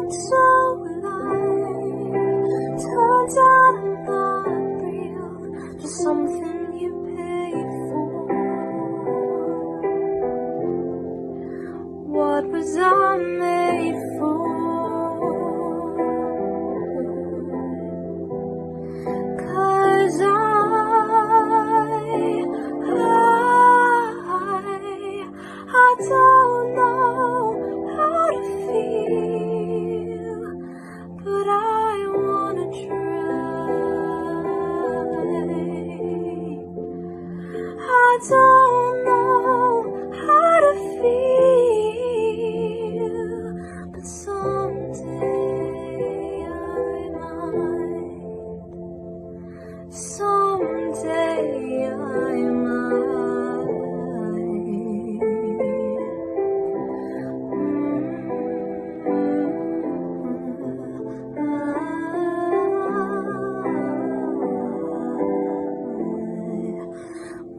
but so will I. Turns out I'm not real, just something you paid for. What was I made for? 'Cause I don't know how to feel, but I wanna try. I don't know how to feel, but someday I might. Someday I might.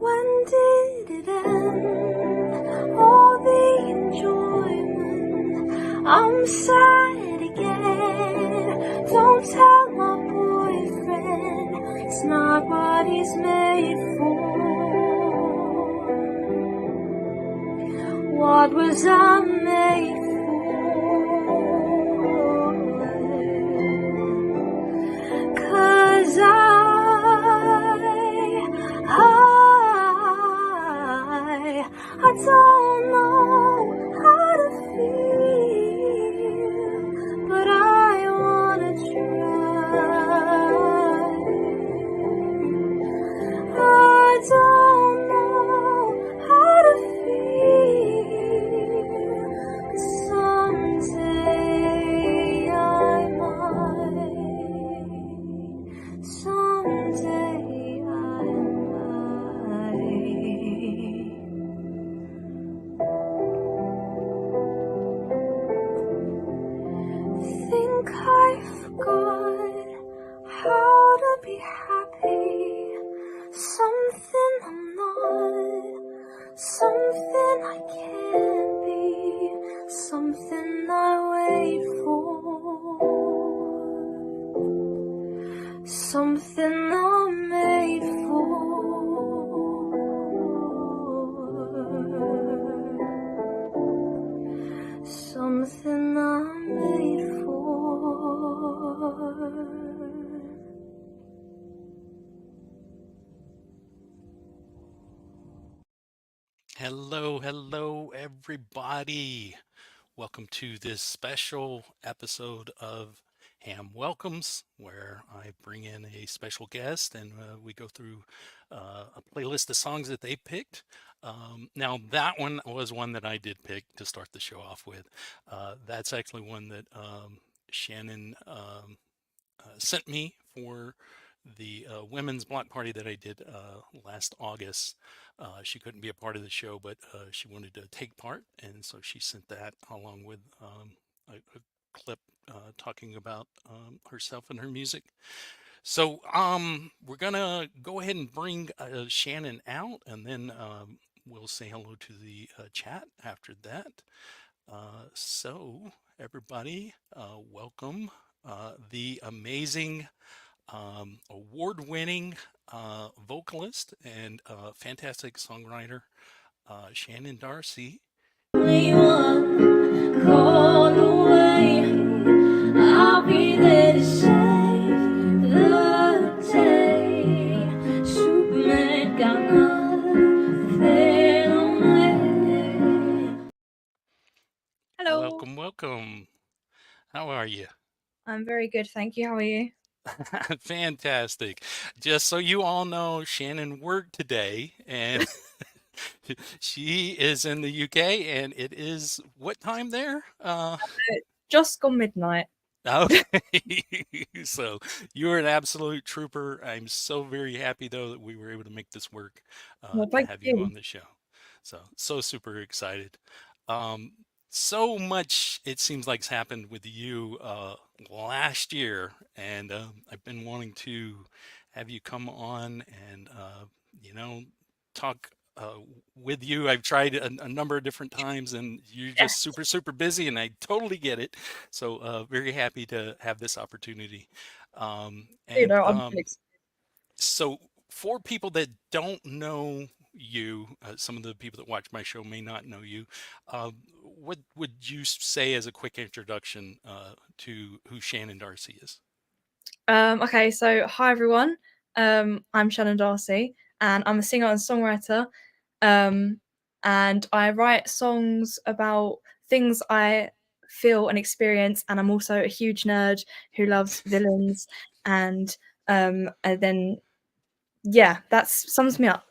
When did it end? All the enjoyment. I'm sad again. Don't tell my boyfriend, it's not what he's made for. What was I made for? 'Cause I don't know how to feel, but I wanna try. I don't know how to feel, but someday I might. Someday I might. Think I forgot how to be happy. Something I'm not, something I can't be, something I wait for, something I'm made for. Something I'm made for. Hello, everybody. Welcome to this special episode of HaM Welcomes, where I bring in a special guest and we go through a playlist of songs that they picked. Now, that one was one that I did pick to start the show off with. That's actually one that Shannon sent me for the women's block party that I did last August. She couldn't be a part of the show, but she wanted to take part, and so she sent that along with a clip talking about herself and her music. So we're gonna go ahead and bring Shannon out, and then we'll say hello to the chat after that. So everybody, welcome the amazing award-winning vocalist and fantastic songwriter, Shannon Darcy. Call away, I'll be there to save the day. Superman got nothing on me. Hello. Welcome. How are you? I'm very good, thank you. How are you? Fantastic. Just so you all know, Shannon worked today, and she is in the UK, and it is what time there? Just gone midnight. Okay. So you're an absolute trooper. I'm so very happy though that we were able to make this work Well, to thank have you you. on the show. So super excited. So much it seems like's happened with you last year, and I've been wanting to have you come on and you know talk with you. I've tried a number of different times, and you're Yeah, just super, super busy, and I totally get it. So, very happy to have this opportunity. Um, you and know, I'm um, really so, for people that don't know you, some of the people that watch my show may not know you. What would you say as a quick introduction to who Shannon Darcy is? Okay, so hi everyone. I'm Shannon Darcy, and I'm a singer and songwriter. Um, and I write songs about things I feel and experience. And I'm also a huge nerd who loves villains. And then yeah, that sums me up.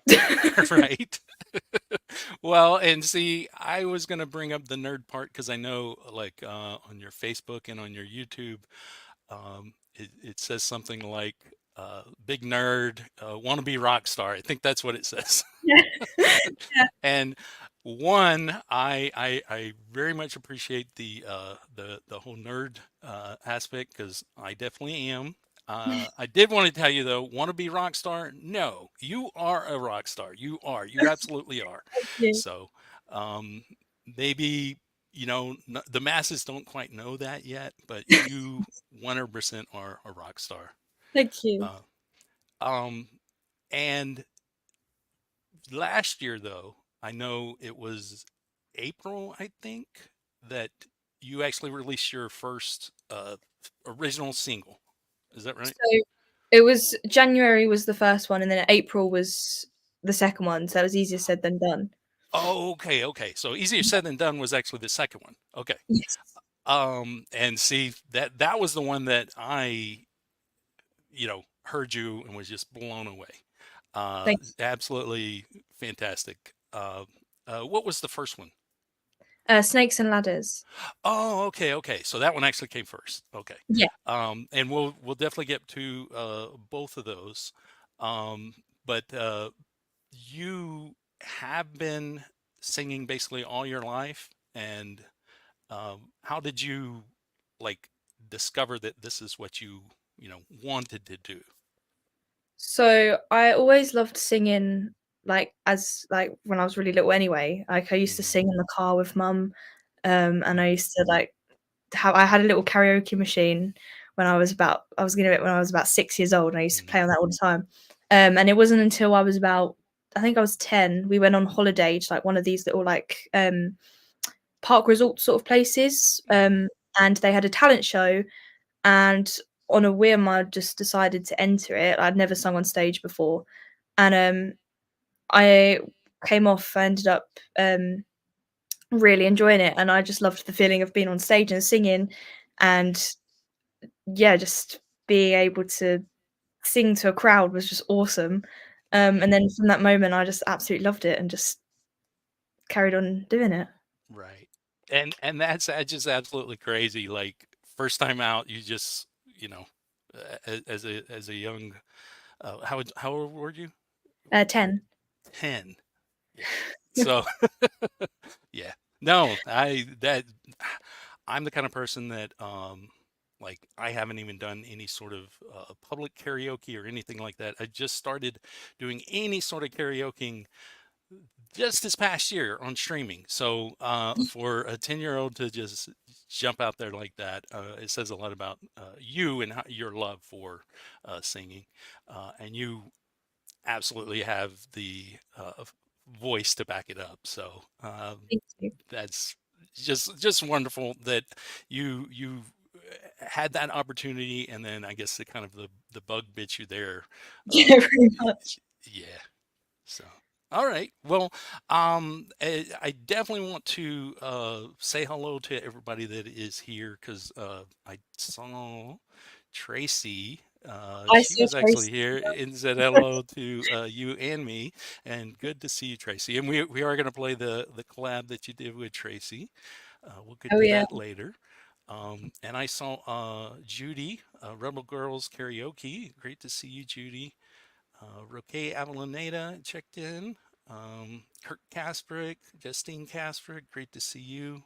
Right. Well, and see, I was going to bring up the nerd part because I know, like, on your Facebook and on your YouTube, it says something like, big nerd, wannabe rock star. I think that's what it says. Yeah, yeah, And one, I very much appreciate the whole nerd aspect because I definitely am. I did want to tell you though, want to be rock star? No, you are a rock star. You are. You absolutely are. yeah. So um, maybe the masses don't quite know that yet, but you 100% are a rock star. Thank you. Uh, um, and last year, though, I know it was April, I think, that you actually released your first original single. Is that right? So it was January was the first one, and then April was the second one. So it was easier said than done. Oh, okay, okay. So easier said than done was actually the second one. Okay. Yes. And see that was the one that I, heard you and was just blown away. Thank Absolutely fantastic. What was the first one? you. Snakes and ladders. Oh, okay, okay. So that one actually came first. Okay. Yeah. And we'll definitely get to both of those. Um, but you have been singing basically all your life, and how did you like discover that this is what you wanted to do? So I always loved singing, like as like when I was really little. Anyway, like I used to Hmm. sing in the car with mum, and I Hmm. used to like have I had a little karaoke machine when I was gonna when I was about 6 years old, and I used to Hmm. play on that all the time. And it wasn't until I was about I think I was 10. We went on holiday to like one of these little like park resort sort of places, Hmm. and they had a talent show. And on a whim, I just decided to enter it. I'd never sung on stage before, and I came off. I ended up really enjoying it, and I just loved the feeling of being on stage and singing, and yeah, just being able to sing to a crowd was just awesome. And then from that moment, I just absolutely loved it and just carried on doing it. Right. And that's just absolutely crazy. Like first time out, you just, as a young, how old were you? 10. 10. Yeah. So yeah. No, I'm the kind of person that like I haven't even done any sort of public karaoke or anything like that. I just started doing any sort of karaoke just this past year on streaming. So for a 10-year-old to just jump out there like that, it says a lot about you and your love for singing. And you absolutely have the voice to back it up. So Thank you. that's just wonderful that you had that opportunity, and then I guess the kind of the bug bit you there. Yeah, Uh, very much. yeah. So, all right. Well, I definitely want to say hello to everybody that is here because I saw Tracy. I She saw was actually Tracy. here and said hello to you and me, and good to see you, Tracy. And we are going to play the collab that you did with Tracy. We'll get Oh to yeah. that later. And I saw Judy, Rebel Girls Karaoke. Great to see you, Judy. Roque Avellaneda checked in. Kurt Kasprick, Justine Kasprick, great to see you.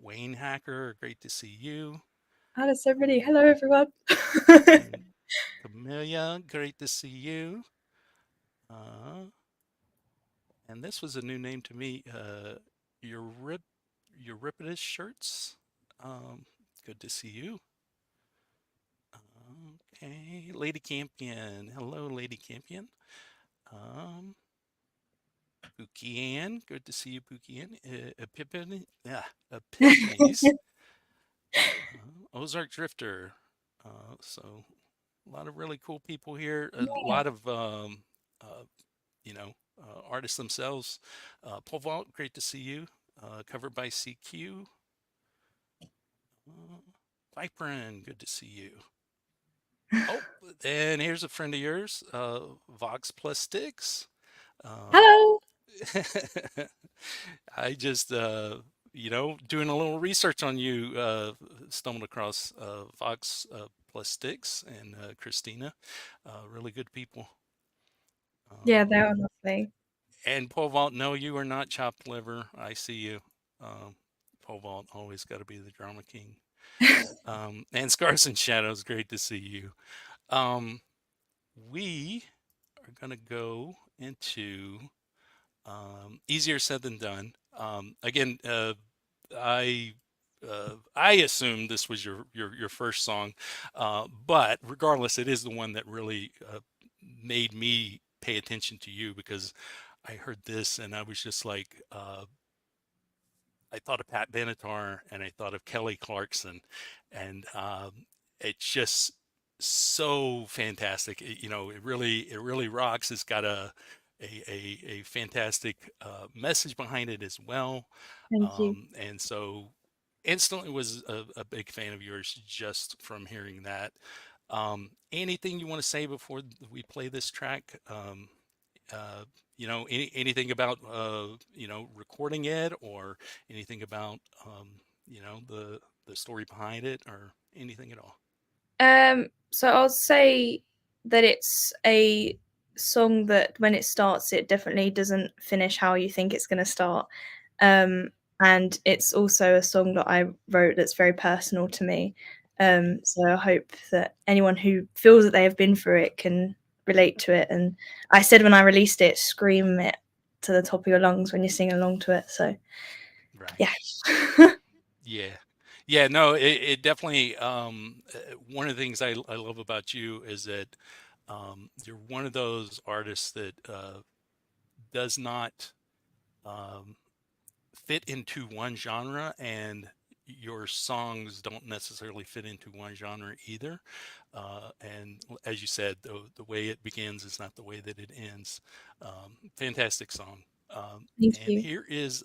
Wayne Hacker, great to see you. Oh, that's so pretty. Um, Hello, everyone. and Camellia, great to see you. Uh, And this was a new name to me. Euripides Shirts. Good to see you. Okay, Lady Campion. Hello, Lady Campion. Pookie Ann. Good to see you, Pookie Ann. Epiphanies. Ozark Drifter. So a lot of really cool people here. A lot of artists themselves. Pole Vault, great to see you. Covered by CQ. Viprin, good to see you. Oh, and here's a friend of yours, Vox Plus Sticks. Hello. I just, doing a little research on you, stumbled across Vox Plus Sticks and Christina. Really good people. Yeah, they are lovely. And Pole Vault, no, you are not chopped liver. I see you. Pole Vault, always got to be the drama king. And Scars and Shadows, great to see you. We are going to go into Easier Said Than Done. Again, I assumed this was your first song, but regardless, it is the one that really made me pay attention to you, because I heard this and I was just like, I thought of Pat Benatar and I thought of Kelly Clarkson, and it's just so fantastic. It really rocks. It's got a fantastic message behind it as well. Thank you. And so instantly was a big fan of yours just from hearing that. Anything you want to say before we play this track? Anything about recording it, or anything about the story behind it, or anything at all? So I'll say that it's a song that when it starts, it definitely doesn't finish how you think it's going to start. And it's also a song that I wrote that's very personal to me. So I hope that anyone who feels that they have been through it can relate to it. And I said when I released it, scream it to the top of your lungs when you're singing along to it. So, right. Yeah. Yeah, no, it definitely, one of the things I love about you is that you're one of those artists that does not fit into one genre, and your songs don't necessarily fit into one genre either. And as you said, the way it begins is not the way that it ends. Fantastic song. Thank you. Here is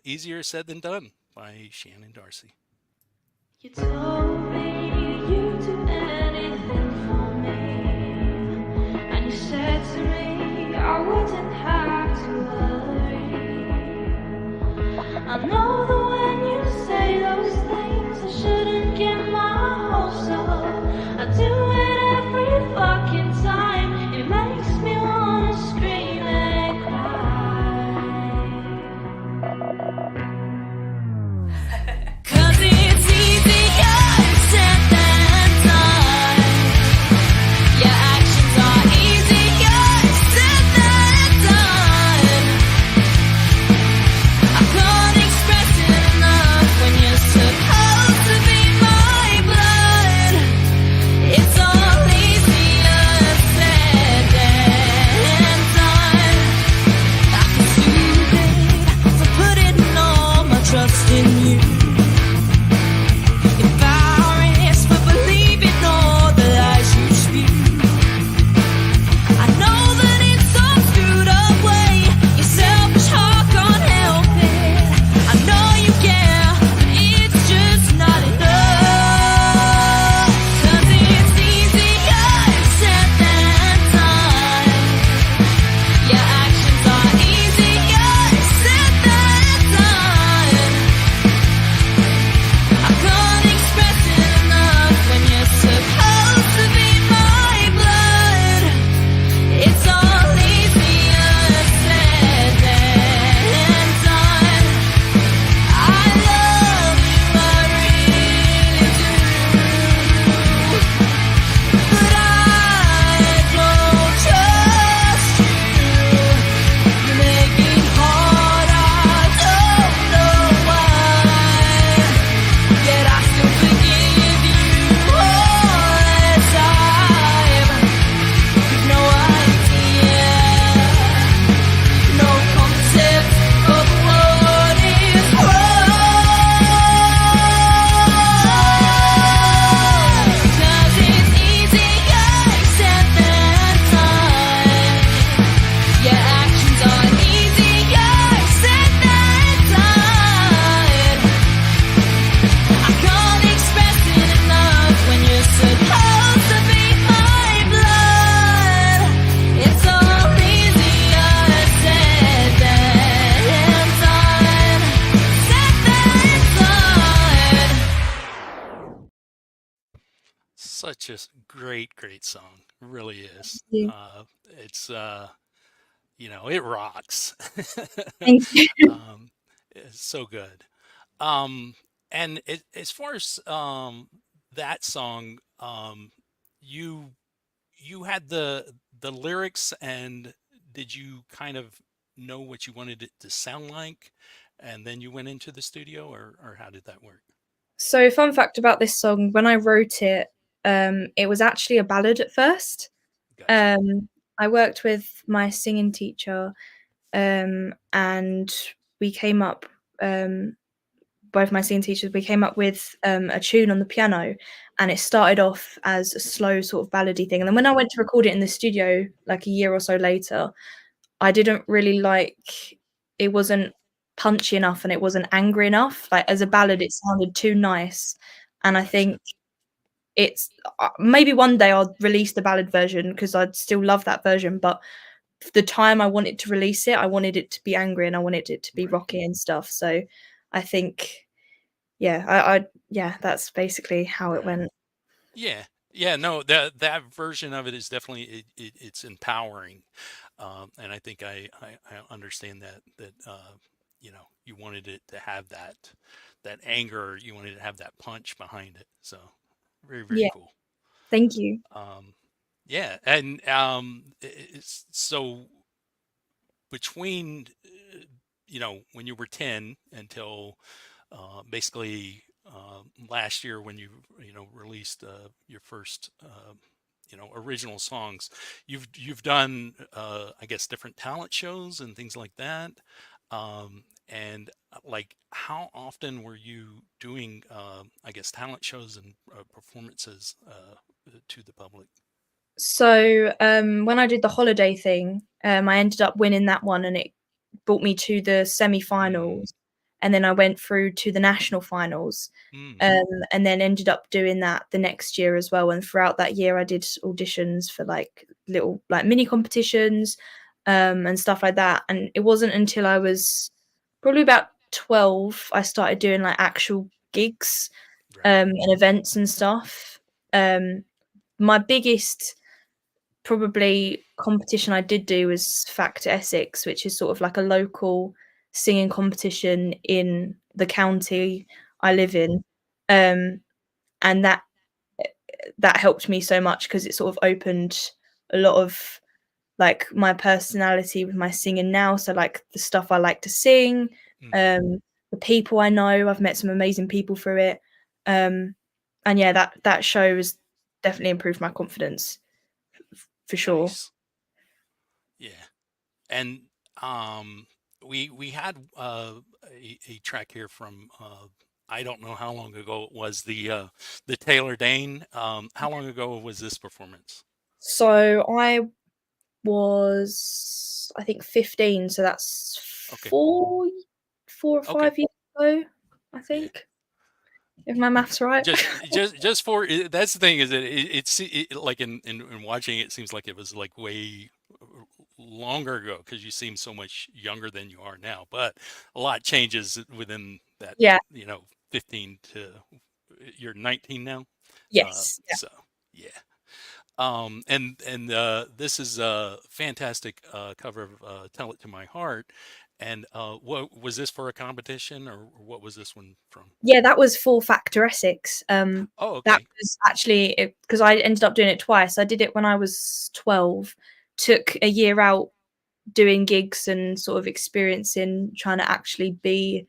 Easier Said Than Done by Shannon Darcy. You told me you'd do anything for me, and you said to me I wouldn't have to worry. I know that when you say those things I shouldn't get my hopes up. I do it every fucking time. It makes me wanna scream and cry. 'Cause it's easier said than Such a great song. It really is. you. It's it rocks. Thank you. um, it's so good. Um, and as far as that song, you you had the lyrics, and did you kind of know what you wanted it to sound like, and then you went into the studio, or how did that work? So, fun fact about this song: when I wrote it was actually a ballad at first. Gotcha. Um, I worked with my singing teacher, and we came up. Um, both my singing teachers, we came up with a tune on the piano, and it started off as a slow sort of ballady thing. And then when I Mm, went to record it in the studio, like a year or so later, I didn't really like it wasn't punchy enough and it wasn't angry enough. Like as a ballad, right. it sounded too nice. And I Gotcha. think it's maybe one day I'll release the ballad version because I'd still love that version. But the time I wanted to release it, I wanted it to be angry and I wanted it to be Right. rocky and stuff. So I think, yeah, yeah, that's basically how it Right. went. Yeah. Yeah. No, that version of it is definitely it's empowering, and I think I understand that you wanted it to have that anger, you wanted to have that punch behind it. So very Yeah, cool. thank you. Um, yeah, and so between when you were 10 until basically last year when you released your first original songs, you've done I guess different talent shows and things like that. And like how often were you doing I guess talent shows and performances to the public? So, when I did the holiday thing, I ended up winning that one, and it brought me to the Mm, semi-finals, and then I went through to the national finals, mm, um, and then ended up doing that the next year as well. And throughout that year, I did auditions for like little like mini competitions, and stuff like that. And it wasn't until I was probably about 12 I started doing like actual gigs, right. and events and stuff. Um, my biggest probably competition I did do was Factor Essex, which is sort of like a local singing competition in the county I live Mm, in. Um, and that helped me so much because it sort of opened a lot of like my personality with my singing now. So like the stuff I like to sing, mm, um, the people I know, I've met some amazing people through it. Um, and yeah, that show has definitely improved my confidence for sure. nice. Yeah. And um, we had a track here from I don't know how long ago it was, the Taylor Dane. How long ago was this performance? So I was, I think, 15. So that's Okay. 4 or 5 Okay. years ago, I Yeah. think, if my math's right. Just for that's the thing is that like in watching it, it seems like it was like way longer ago because you seem so much younger than you are now. But a lot changes within that, Yeah. 15 to you're 19 now. Yes. Yeah. So yeah. And this is a fantastic cover of "Tell It to My Heart." And what was this for a competition, or what was this one from? Yeah, that was for Factor Essex. Oh, That okay. was actually because I ended up doing it twice. I did it when I was 12, took a year out doing gigs and sort of experiencing trying to actually be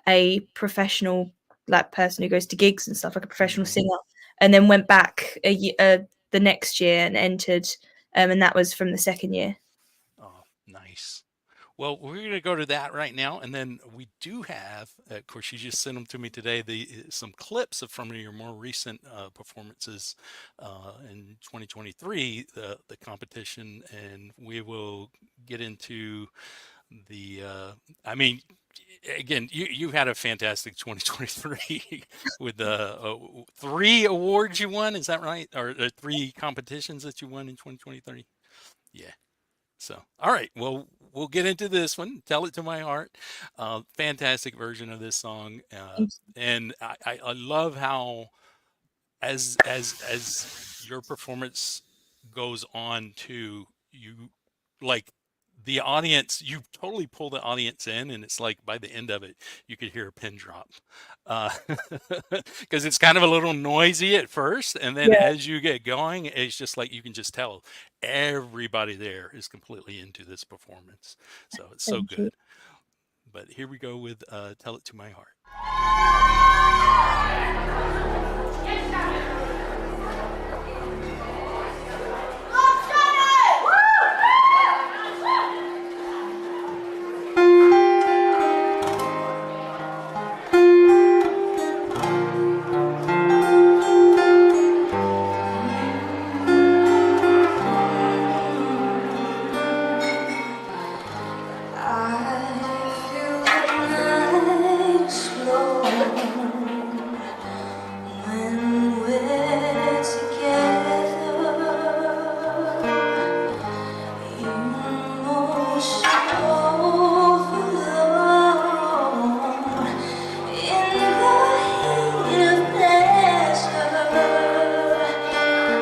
a professional like person who goes to gigs and stuff like a professional Hmm. singer, and then went back the next year and entered, and that was from the second year. Oh, nice. Well, we're going to go to that right now, and then we do have, of course, you just sent them to me today. Some clips of from your more recent performances in 2023, the competition, and we will get into the. I mean, again, you had a fantastic 2023 with the three awards you won. Is that right? Or three competitions that you won in 2023? Yeah. So, all right. Well, we'll get into this one. Tell it to my heart. Fantastic version of this song, and I love how as your performance goes on to you, like the audience, you totally pull the audience in, and it's like by the end of it you could hear a pin drop, uh because it's kind of a little noisy at first, and then Yeah, as you get going it's just like you can just tell everybody there is completely into this performance, so it's so thank you. good. But here we go with Tell It to My Heart.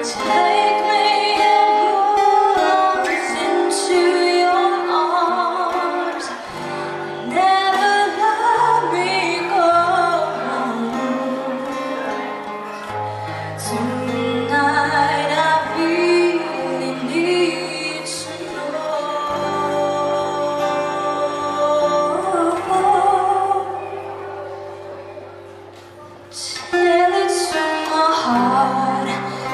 Take me in your arms, into your arms. Never let me go. Tonight I really need to know. Tell it to my heart.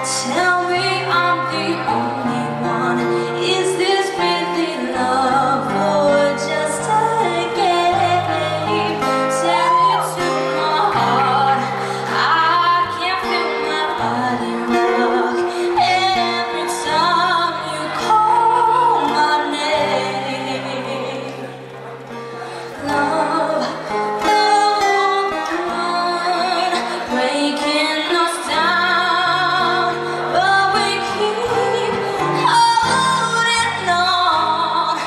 Tell me I'm the only one. Is this really love or just a game? Tell it to my heart. I can feel my body rock every time you call my name. Love, love, breaking us down, but we keep holding on.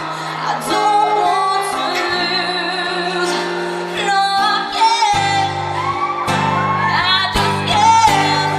I don't want to lose, no, I can't. I just can't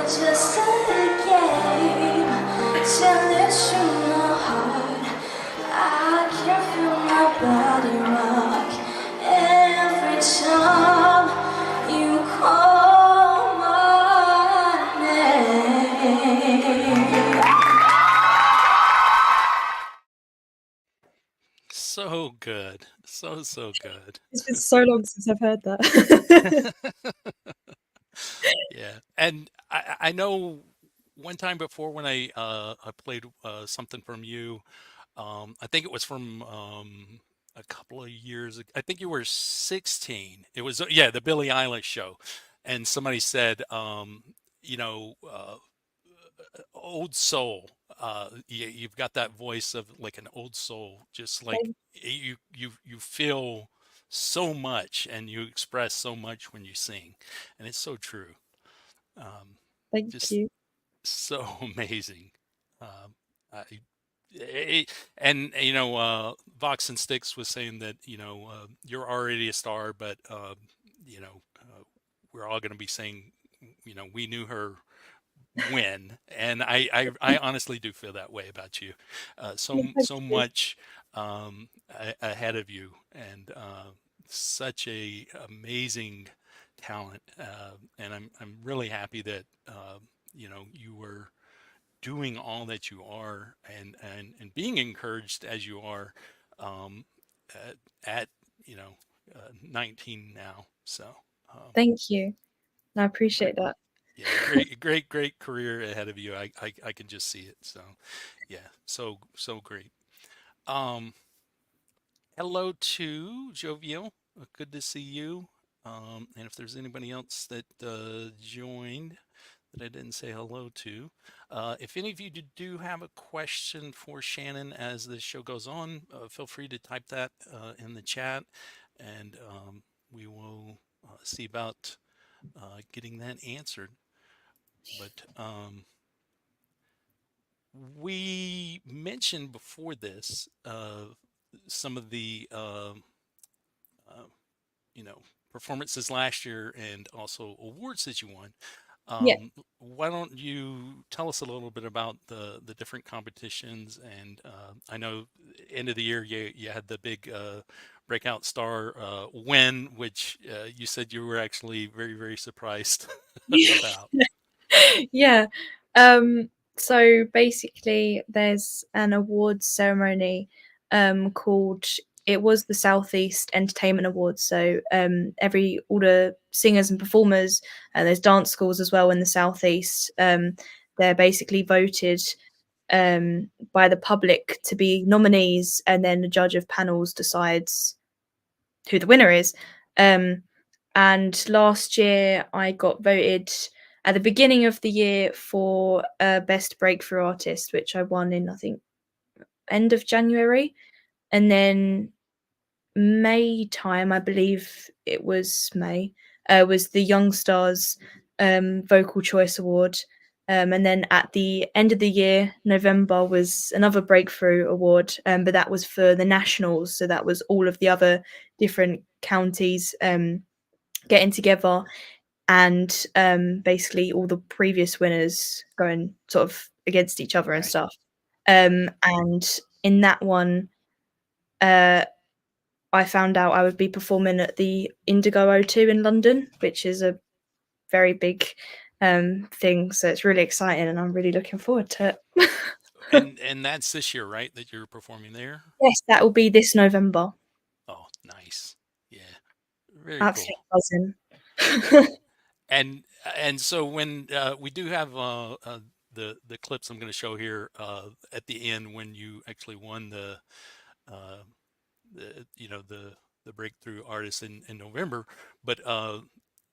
just a game. Tell it to my heart. I can feel my body rock every time you call my name. So good, so good. It's been so long since I've heard that. Yeah, and I know one time before when I played something from you, I think it was from a couple of years. I think you were 16. It was yeah, the Billie Eilish show, and somebody said, you know, old soul. You've got that voice of like an old soul, just like you feel so much and you express so much when you sing, and it's so true. Um, Thank just you. so amazing. Um, I, eh, and you know, Vox and Sticks was saying that you're already a star, but we're all going to be saying, we knew her when, and I honestly do feel that way about you. Yeah, thank So you. much ahead of you, and such a amazing talent, and I'm really happy that you were doing all that you are, and being encouraged as you are, um, at you know 19 now. So Thank you. I great, appreciate that. yeah, great career ahead of you. I can just see it. So yeah, so great. Um, Hello to Jovial. Good to see you. And if there's anybody else that joined that I didn't say hello to, if any of you do have a question for Shannon as the show goes on, feel free to type that in the chat, and we will see about getting that answered. But we mentioned before this some of the uh, you know, performances last year and also awards that you won. Yeah. Why don't you tell us a little bit about the different competitions? And I know end of the year you had the big breakout star win, which you said you were actually very surprised about. Yeah. Um, so basically, there's an awards ceremony called, it was the Southeast Entertainment Awards. So all the singers and performers, and there's dance schools as well in the Southeast. They're basically voted by the public to be nominees, and then the judge of panels decides who the winner is. And last year, I got voted at the beginning of the year for Best Breakthrough Artist, which I won in, I think, end of January. And then May time, I believe it was May, was the Young Stars Vocal Choice Award. And then at the end of the year, November, was another Breakthrough Award, but that was for the nationals. So that was all of the other different counties getting together, and basically all the previous winners going sort of against each other and Right. stuff. And in that one, I found out I would be performing at the Indigo O2 in London, which is a very big thing. So it's really exciting, and I'm really looking forward to it. And that's this year, right? That you're performing there? Yes, that will be this November. Oh, nice. Yeah, very Absolutely cool. buzzing. And so when we do have the clips I'm going to show here at the end when you actually won uh, the breakthrough artist in November, but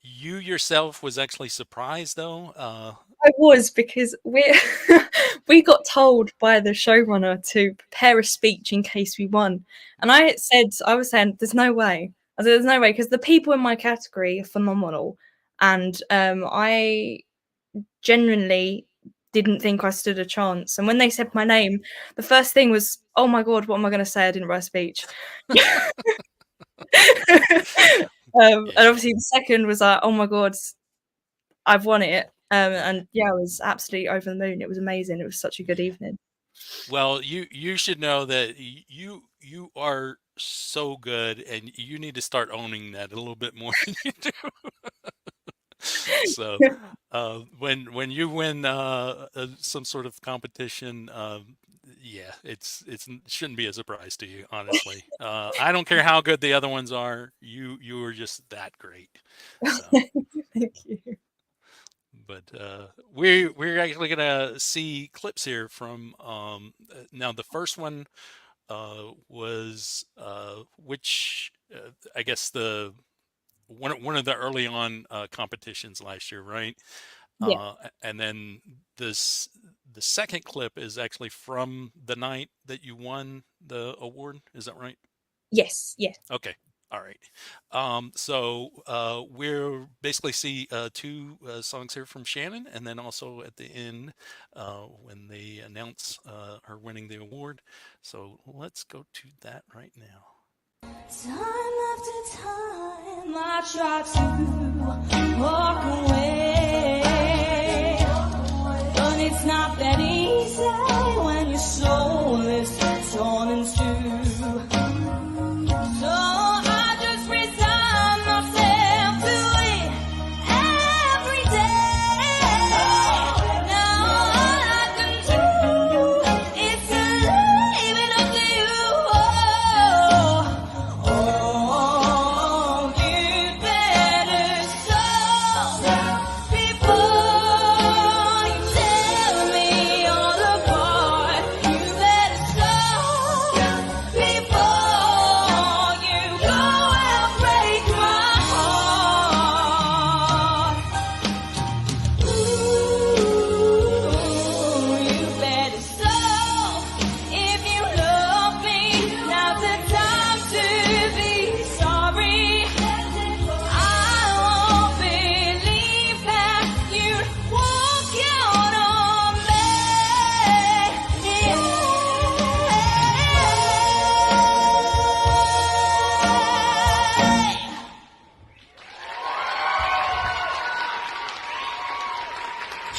you yourself was actually surprised though. I was, because we got told by the showrunner to prepare a speech in case we won, and I was saying, "There's no way." I said, "There's no way," because the people in my category are phenomenal, and I genuinely didn't think I stood a chance. And when they said my name, the first thing was, "Oh my god, what am I going to say? I didn't write a speech." And Yeah. obviously the second was like, "Oh my god, I've won it." And yeah, I was absolutely over the moon. It was amazing. It was such a good Yeah. evening. Well, you should know that you are so good, and you need to start owning that a little bit more than you do. So when you win some sort of competition, yeah, it shouldn't be a surprise to you, honestly. I don't care how good the other ones are. You are just that great. So, Thank you. but we're actually gonna see clips here from now the first one was which I guess the one of the early on competitions last year, right? Yeah. And then the second clip is actually from the night that you won the award. Is that right? Yes. Yeah. Okay. All right. So we'll basically see two songs here from Shannon, and then also at the end when they announce her winning the award. So let's go to that right now. Time after time, I try to walk away, but it's not that easy when your soul is torn in two. So I just resign myself to it every day. Now all I can do is to leave it up to you.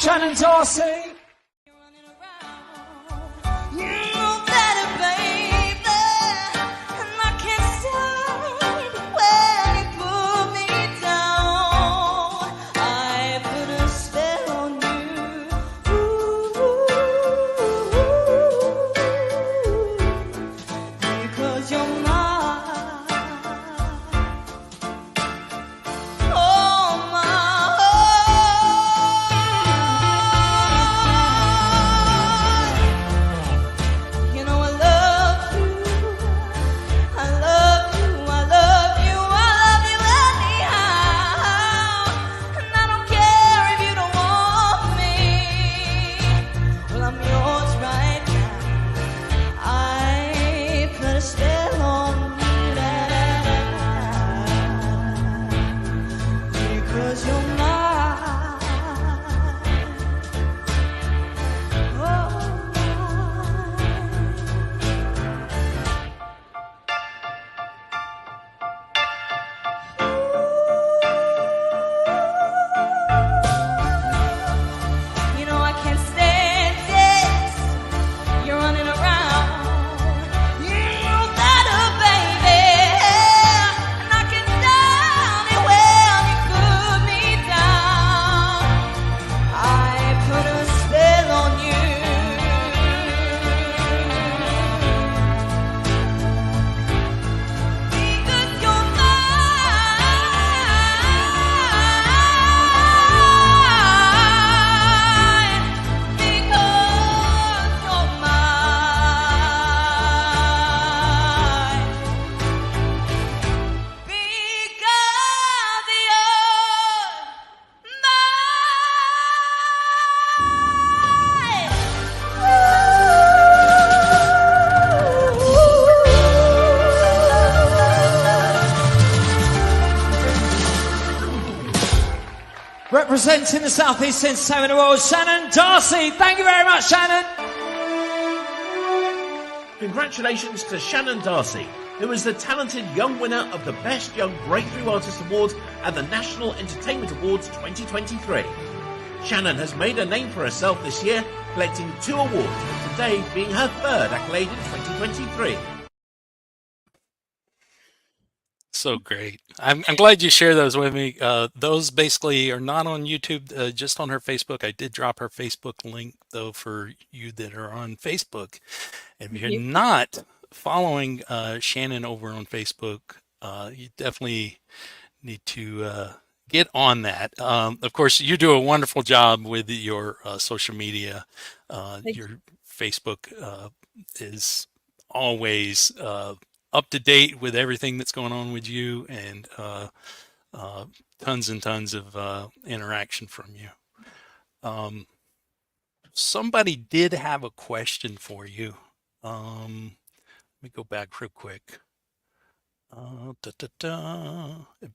Shannon Darcy. Representing the South East Entertainment Awards, Shannon Darcy. Thank you very much, Shannon. Congratulations to Shannon Darcy, who is the talented young winner of the Best Young Breakthrough Artist Award at the National Entertainment Awards 2023. Shannon has made a name for herself this year, collecting 2 awards, with today being her 3rd accolade in 2023. So great. I'm glad you shared those with me. Those basically are not on YouTube, just on her Facebook. I did drop her Facebook link, though, for you that are on Facebook. If you're not following Shannon over on Facebook, you definitely need to get on that. Of course, you do a wonderful job with your social media. Your Facebook is always up to date with everything that's going on with you, and tons and tons of interaction from you. Somebody did have a question for you. Let me go back real quick.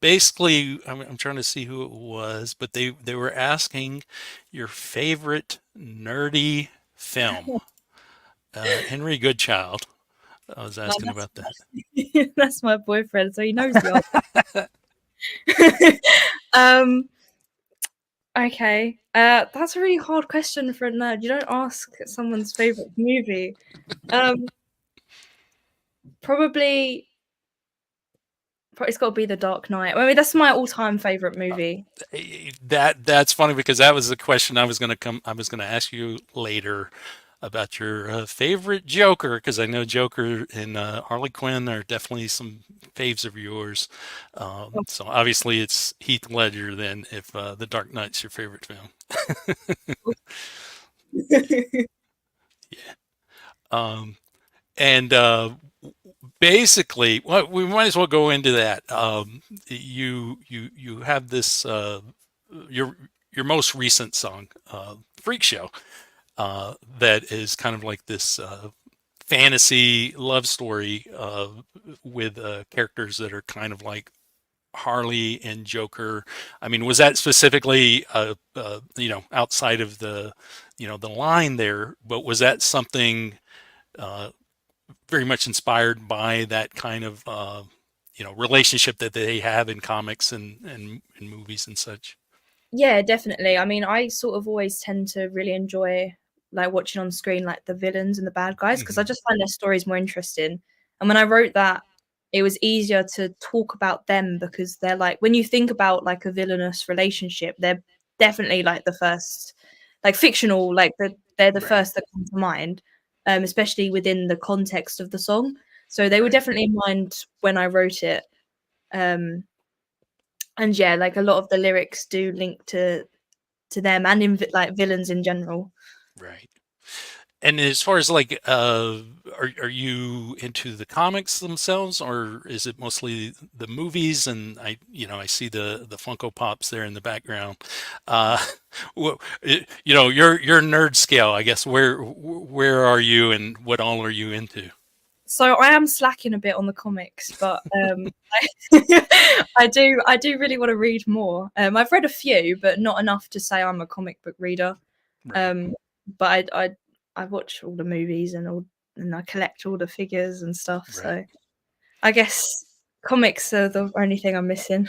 Basically, I'm trying to see who it was, but they were asking your favorite nerdy film. Henry Goodchild. I was asking about that. That's my boyfriend, so he knows the answer. Okay. That's a really hard question for a nerd. You don't ask someone's favorite movie. Probably it's got to be The Dark Knight. I mean, that's my all-time favorite movie. That's funny, because that was the question I was going to ask you later about your favorite Joker, because I know Joker and Harley Quinn are definitely some faves of yours. So obviously it's Heath Ledger then, if The Dark Knight's your favorite film. Yeah. And basically, well, we might as well go into that. You have this your most recent song, Freak Show, that is kind of like this fantasy love story with characters that are kind of like Harley and Joker. I mean, was that specifically outside of the the line there, but was that something very much inspired by that kind of relationship that they have in comics and movies and such? Yeah, definitely. I mean, I sort of always tend to really enjoy like watching on screen like the villains and the bad guys because I Mhm. just find their stories more interesting. And when I wrote that, it was easier to talk about them because they're like when you think about like a villainous relationship, they're definitely like the first, like fictional, like they're the Right, first that come to mind, especially within the context of the song. So they were right, definitely in mind when I wrote it. Um, and yeah, like a lot of the lyrics do link to them and in like villains in general. right. And as far as like, are you into the comics themselves, or is it mostly the movies? And I see the Funko Pops there in the background. Uh, your nerd scale, I guess. Where are you, and what all are you into? So I am slacking a bit on the comics, but I do really want to read more. I've read a few, but not enough to say I'm a comic book reader. Right, Um, but I watch all the movies and I collect all the figures and stuff. right, So I guess comics are the only thing I'm missing.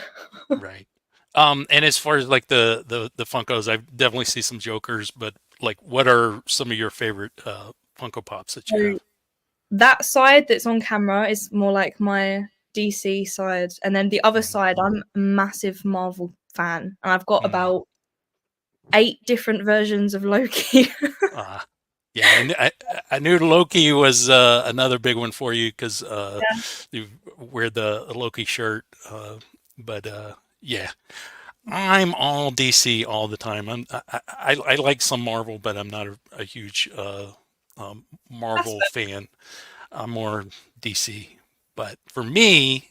right. And as far as like the Funkos, I definitely see some Jokers, but like, what are some of your favorite Funko Pops that you So have? that side that's on camera is more like my DC side, and then the other Mhm. side, I'm a massive Marvel fan, and I've got Mm. about 8 different versions of Loki. Uh, yeah, I knew Loki was another big one for you because Yeah. you wear the Loki shirt. But yeah, I'm all DC all the time. I like some Marvel, but I'm not a huge That's Marvel fan. I'm more DC. But for me,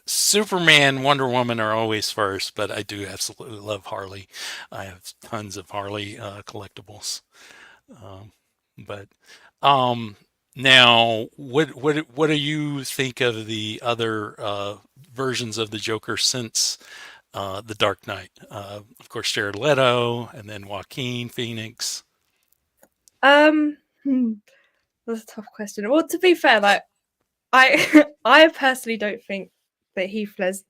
Superman, Wonder Woman are always first, but I do absolutely love Harley. I have tons of Harley collectibles. Um, but um, now, what do you think of the other versions of the Joker since the Dark Knight? Of course, Jared Leto, and then Joaquin Phoenix. um, hmm, that's a tough question. Well, to be fair, like I I personally don't think that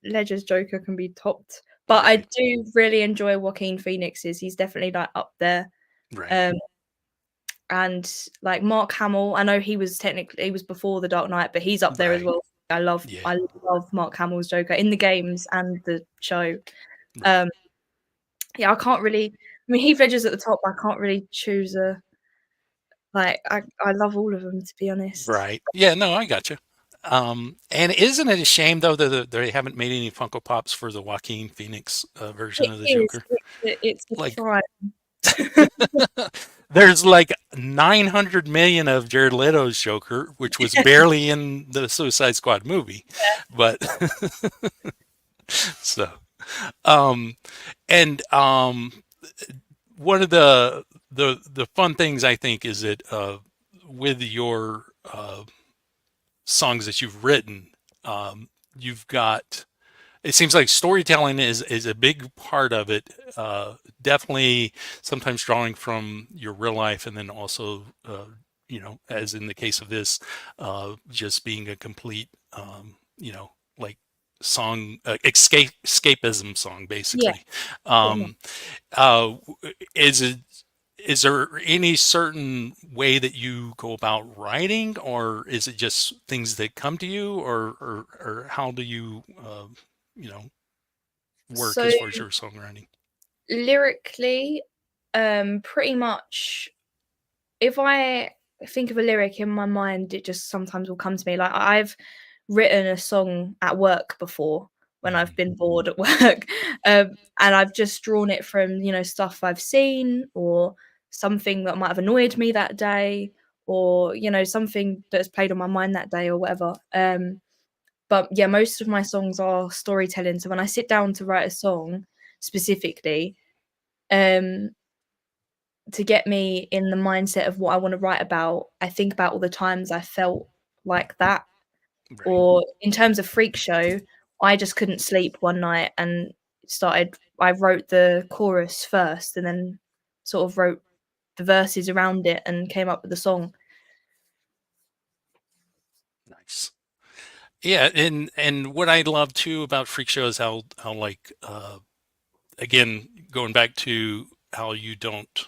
Ledger's Joker can be topped, but I Right, do really enjoy Joaquin Phoenix's. He's definitely like up there. right, Um, and like Mark Hamill, I know he was before the Dark Knight, but he's up there as right. well. Yeah, I love Mark Hamill's Joker in the games and the show. right, Um, yeah, I can't really. I mean, Heath Ledger's at the top. I can't really choose a like. I love all of them to be honest. right. Yeah, no, I got you. And isn't it a shame though that they haven't made any Funko Pops for the Joaquin Phoenix version It of the is. Joker? It's a Like, crime. there's like 900 million of Jared Leto's Joker, which was barely in the Suicide Squad movie, but so um and one of the fun things I think is that with your songs that you've written, you've got, it seems like storytelling is a big part of it. Definitely, sometimes drawing from your real life, and then also, as in the case of this, just being a complete, like song, escapism song, Yeah, basically. pretty much. Um, uh, is it? Is there any certain way that you go about writing, or is it just things that come to you, or how do you, you know, work So as far as your songwriting? lyrically, pretty much if I think of a lyric in my mind, it just sometimes will come to me. Like I've written a song at work before when I've Mhm. been bored at work, and I've just drawn it from stuff I've seen or something that might have annoyed me that day, or something that's played on my mind that day or whatever. But yeah, most of my songs are storytelling. So when I sit down to write a song specifically, um, to get me in the mindset of what I wanna write about, I think about all the times I felt like that. Right. Or in terms of Freak Show, I just couldn't sleep one night and I wrote the chorus first and then sort of wrote the verses around it and came up with the song. Nice. Yeah, and what I love too about Freak Show is how like again, going back to how you don't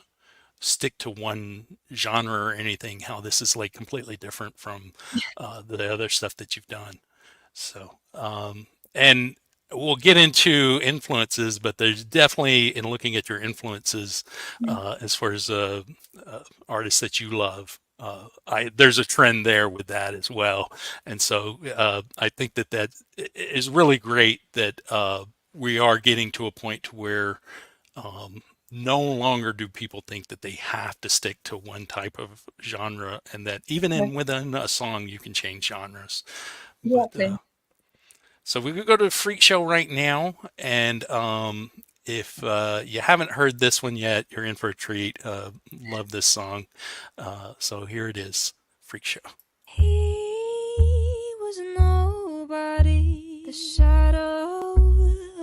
stick to one genre or anything, how this is like completely different from the other stuff that you've done. So, and we'll get into influences, but there's definitely, in looking at your influences, as far as artists that you love, there's a trend there with that as well. And so I think that is really great that we are getting to a point to where no longer do people think that they have to stick to one type of genre, and that even within a song you can change genres. But Exactly. so we could go to Freak Show right now, and if you haven't heard this one yet, you're in for a treat. Love this song. So here it is, Freak Show. He was nobody, the shadow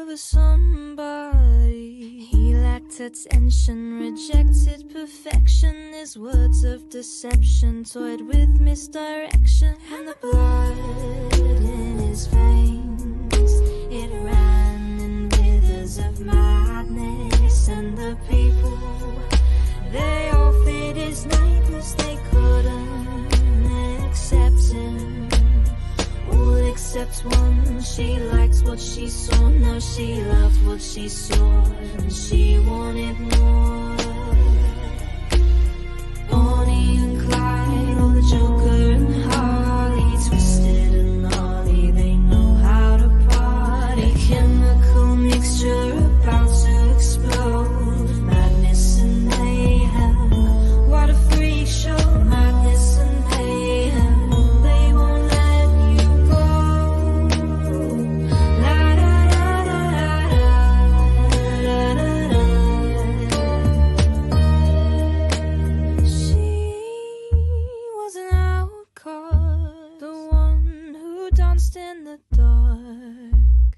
of a somebody. He lacked attention, rejected perfection. His words of deception toyed with misdirection. And the blood in his veins, it ran in rivers of madness. And the people, they all feared his name 'cause they couldn't accept him. All except one. She liked what she saw. No, she loved what she saw, and she wanted more. Bonnie and Clyde, or the Joker and Harley, twisted and gnarly, they know how to party. Chemical mixture about to explode. Madness and mayhem. What a freak show. Madness and mayhem. They won't let you go. La da da da da da da da. She was an outcast, the one who danced in the dark.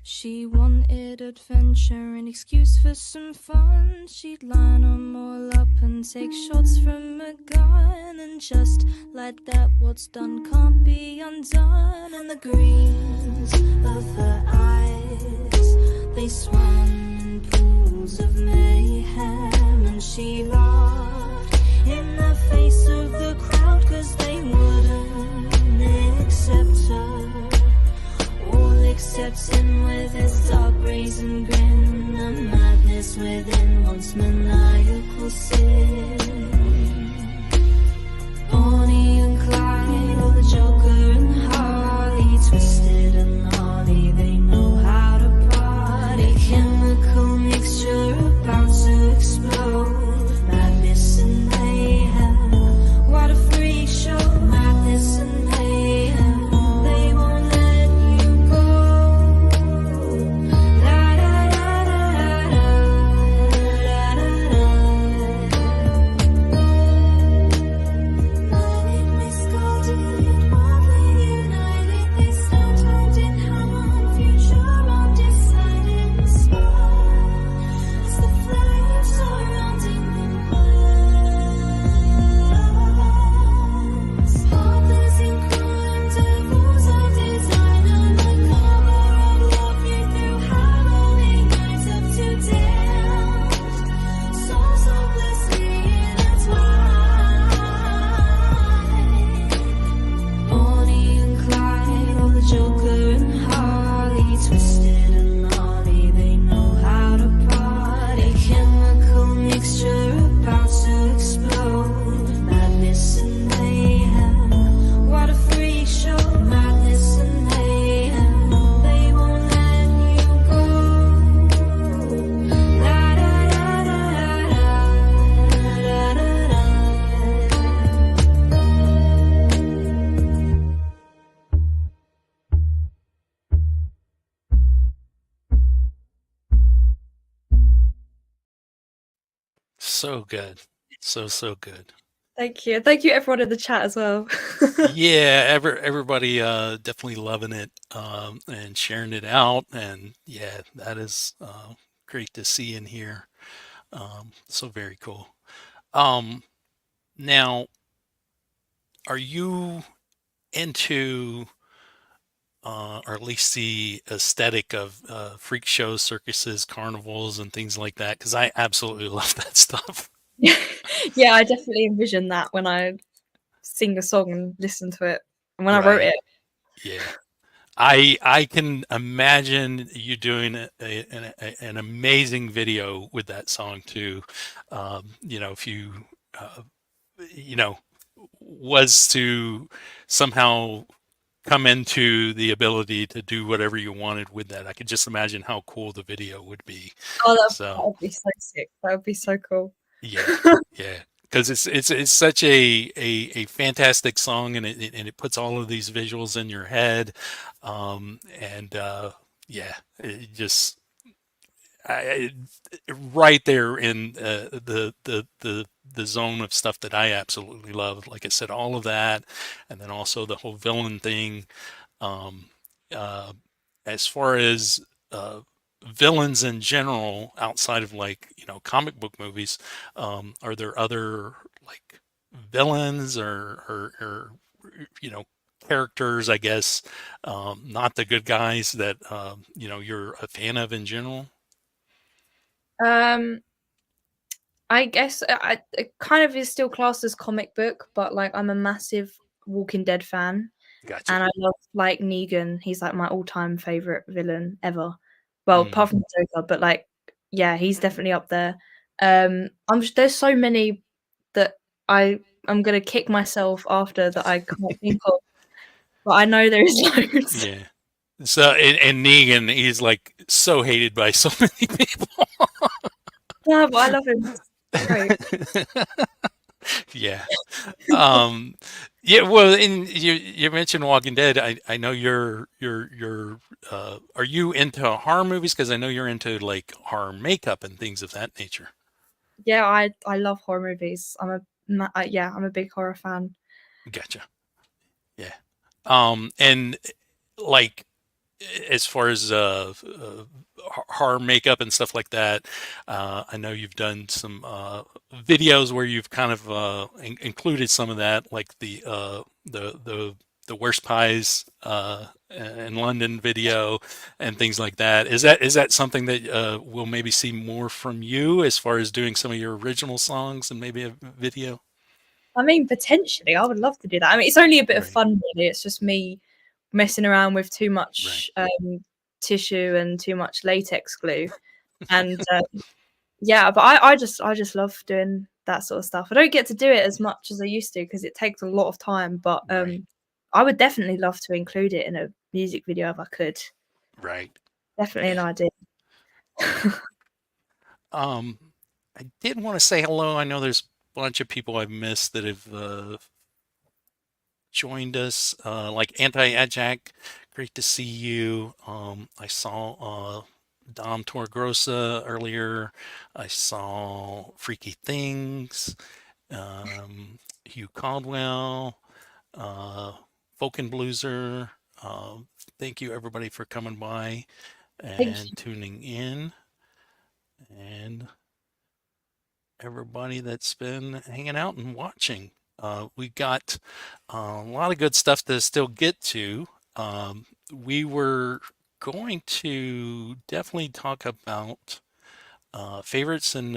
She wanted adventure, an excuse for some fun. She'd line them all up and take shots from a gun. And just like that, what's done can't be undone. And the greens of her eyes, they swam in pools of mayhem. And she laughed in the face of the crowd 'cause they wouldn't accept her. All except him with his dark brazen grin. The madness within wants maniacal sin. Bonnie and Clyde, or the Joker and Harley, twisted and gnarly, they know how to party. Chemical mixture about to explode. Madness and mayhem. What a freak show. Madness and mayhem. They won't let you go. La da da da da da da da. Manic misguided, wildly united, they stand hand in hand, future undecided. Spark as the flames surrounding them burns. Heartless in crime, devils of design, undercover of love, you through Halloween nights up to damned. Souls hopelessly intertwined. Bonnie and Clyde, or the Joker and Harley, twisted and gnarly, they know how to party. Chemical mixture about to explode. Madness and mayhem. What a freak show. Madness and mayhem. They won't let you go. La da da da da da da da. So good. So good. Thank you. Thank you, everyone in the chat as well. Yeah, everybody definitely loving it and sharing it out. And yeah, that is great to see and hear. So very cool. Now, are you into or at least the aesthetic of freak shows, circuses, carnivals, and things like that, because I absolutely love that stuff. Yeah, I definitely envision that when I sing a song and listen to it. And when I wrote Right. it, Yeah. I can imagine you doing an amazing video with that song too. If you, uh, you know, was to somehow come into the ability to do whatever you wanted with that, I could just imagine how cool the video would be. oh, that So would be so sick. That would be so cool. yeah, yeah, because it's such a fantastic song, and it puts all of these visuals in your head, and yeah, it just I, right there in the zone of stuff that I absolutely love. Like I said, all of that, and then also the whole villain thing. Um, uh, as far as uh, villains in general, outside of like comic book movies, are there other like villains or you know characters, I guess, not the good guys that you're a fan of in general? Um, I guess it kind of is still classed as comic book, but like I'm a massive Walking Dead fan, Gotcha. and I love like Negan. He's like my all-time favorite villain ever. Well, Mm. apart from the Joker, but like yeah, he's definitely up there. There's so many that I'm gonna kick myself after that I can't think of, but I know there is loads. Yeah. So and Negan, he's like so hated by so many people. Yeah, but I love him. He's great. Yeah. Um, yeah, well, and you mentioned Walking Dead. I know you're are you into horror movies? Because I know you're into like horror makeup and things of that nature. Yeah, I love horror movies. Yeah, I'm a big horror fan. Gotcha. Yeah. And like as far as horror makeup and stuff like that, I know you've done some videos where you've kind of included some of that, like the worst pies in London video and things like that. Is that something that we'll maybe see more from you as far as doing some of your original songs and maybe a video? I mean, potentially, I would love to do that. I mean, it's only a bit of Right, fun, really. It's just me messing around with too right. much tissue and too much latex glue, and yeah. But I just love doing that sort of stuff. I don't get to do it as much as I used to because it takes a lot of time. But Right, I would definitely love to include it in a music video if I could. right. Definitely an Yeah, idea. yeah. Um, I did want to say hello. I know there's a bunch of people I've missed that have joined us, like Anti-Ajax. Great to see you. I saw Dom Torgrosa earlier. I saw Freaky Things, Hugh Caldwell, uh, Folk and Blueser. Thank you, everybody, for coming by Thank and you. tuning in. And everybody that's been hanging out and watching. We got a lot of good stuff to still get to. We were going to definitely talk about favorites and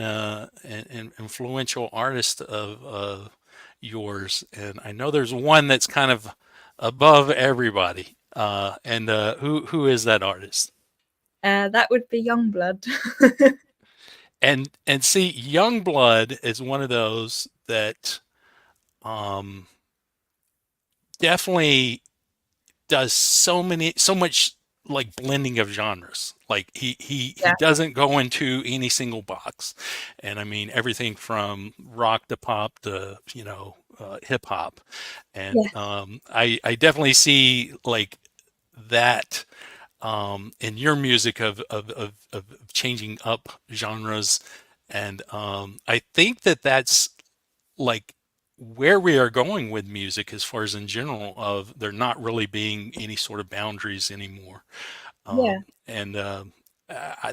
influential artists of yours, and I know there's one that's kind of above everybody. And who is that artist? That would be Youngblood. And see, Youngblood is one of those that um, definitely does so much like blending of genres. Like he Yeah, doesn't go into any single box, and I mean everything from rock to pop to hip hop, and yeah, I definitely see like that in your music of changing up genres, and I think that's like where we are going with music as far as in general of there not really being any sort of boundaries anymore. yeah, And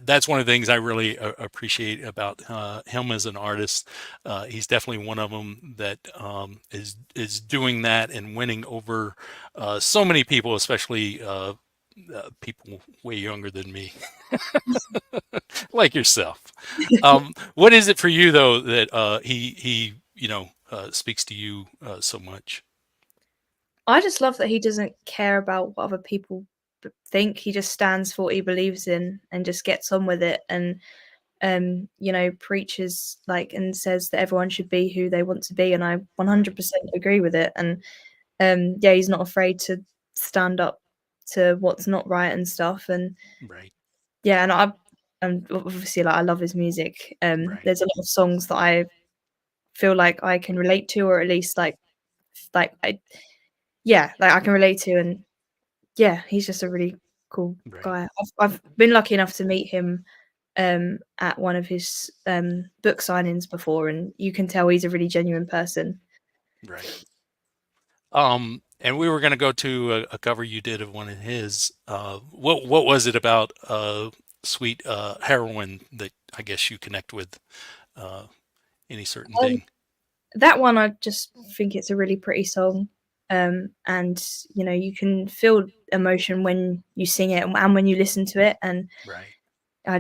that's one of the things I really appreciate about him as an artist. He's definitely one of them that is doing that and winning over so many people, especially people way younger than me, like yourself. What is it for you though that he speaks to you so much? I just love that he doesn't care about what other people think. He just stands for what he believes in and just gets on with it, and preaches like and says that everyone should be who they want to be, and I 100% agree with it. And yeah, he's not afraid to stand up to what's not right and stuff. And Right, yeah, and obviously like I love his music. right, There's a lot of songs that I feel like I can relate to, or at least I like I can relate to. And yeah, he's just a really cool right, guy. I've been lucky enough to meet him at one of his book signings before, and you can tell he's a really genuine person. right. And we were going to go to a cover you did of one of his. What was it about Sweet Heroine that I guess you connect with? Any certain Um, thing? that one, I just think it's a really pretty song. And you can feel emotion when you sing it and when you listen to it. And Right. I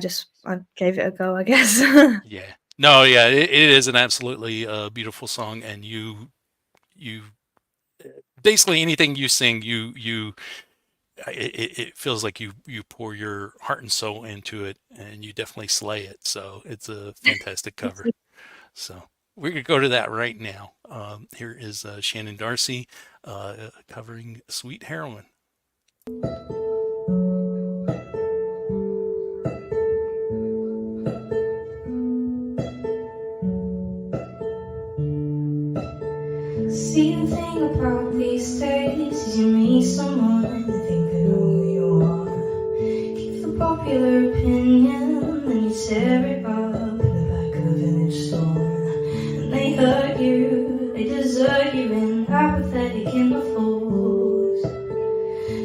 gave it a go, I guess. Yeah. No, yeah, it is an absolutely beautiful song, and you basically anything you sing, it feels like you pour your heart and soul into it, and you definitely slay it. So it's a fantastic cover. So we're gonna go to that right now. Here is Shannon Darcy covering "Sweet Heroine." See, the thing about these days is you meet someone and you think they know who you are. Keep the popular opinion and you tear it up in the back of a village store. And they hurt you, they desert you, and apathetic in the force.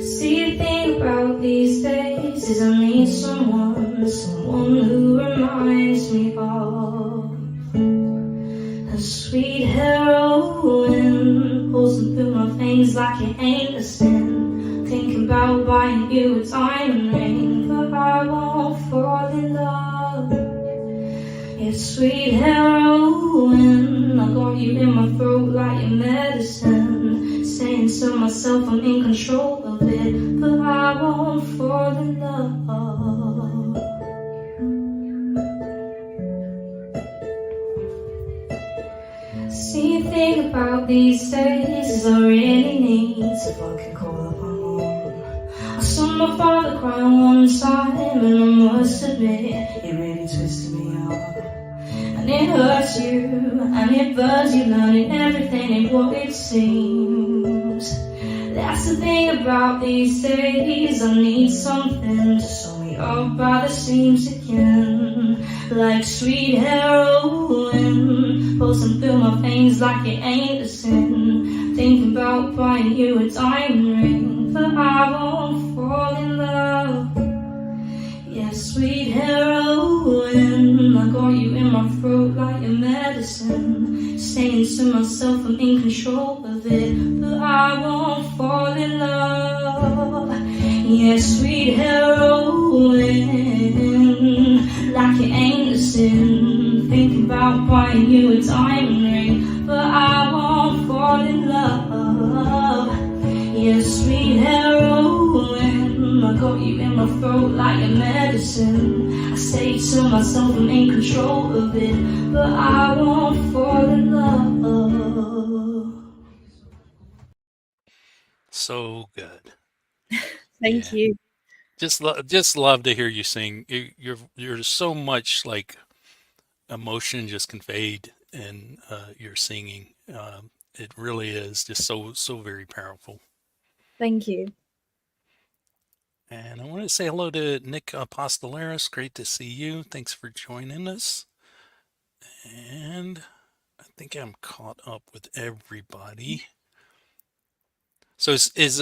See, the thing about these days is I need someone who reminds me of a sweet heroine, pulsing through my veins like it ain't a sin. Thinking about buying you a diamond ring, but I won't fall in love. Yeah, sweet heroine, I got you in my throat like your medicine. Saying to myself I'm in control of it, but I won't fall in love. See, the thing about these days is I really need to fucking call up my mom. I saw my father cry one time, and I must admit it really twisted me up. And it hurts you, and it burns you, learning everything ain't what it seems. That's the thing about these days, I need something to sew me up by the seams again. Like sweet heroine, pulsing through my veins like it ain't a sin. Thinking about buying you a diamond ring, but I won't fall in love. Yeah, sweet heroine, I got you in my throat like your medicine. Saying to myself I'm in control of it, but I won't fall in love. Yeah, sweet heroine, like it ain't a sin. Thinking about buying you a diamond ring, but I won't fall in love. Yeah, sweet heroine, I got you in my throat like a medicine. I say to myself I'm in control of it, but I won't fall in love. So good. Thank Yeah. you. Just love to hear you sing. You're so much like emotion just conveyed in your singing. It really is just so very powerful. Thank you. And I want to say hello to Nick Apostolaris. Great to see you. Thanks for joining us. And I think I'm caught up with everybody. So is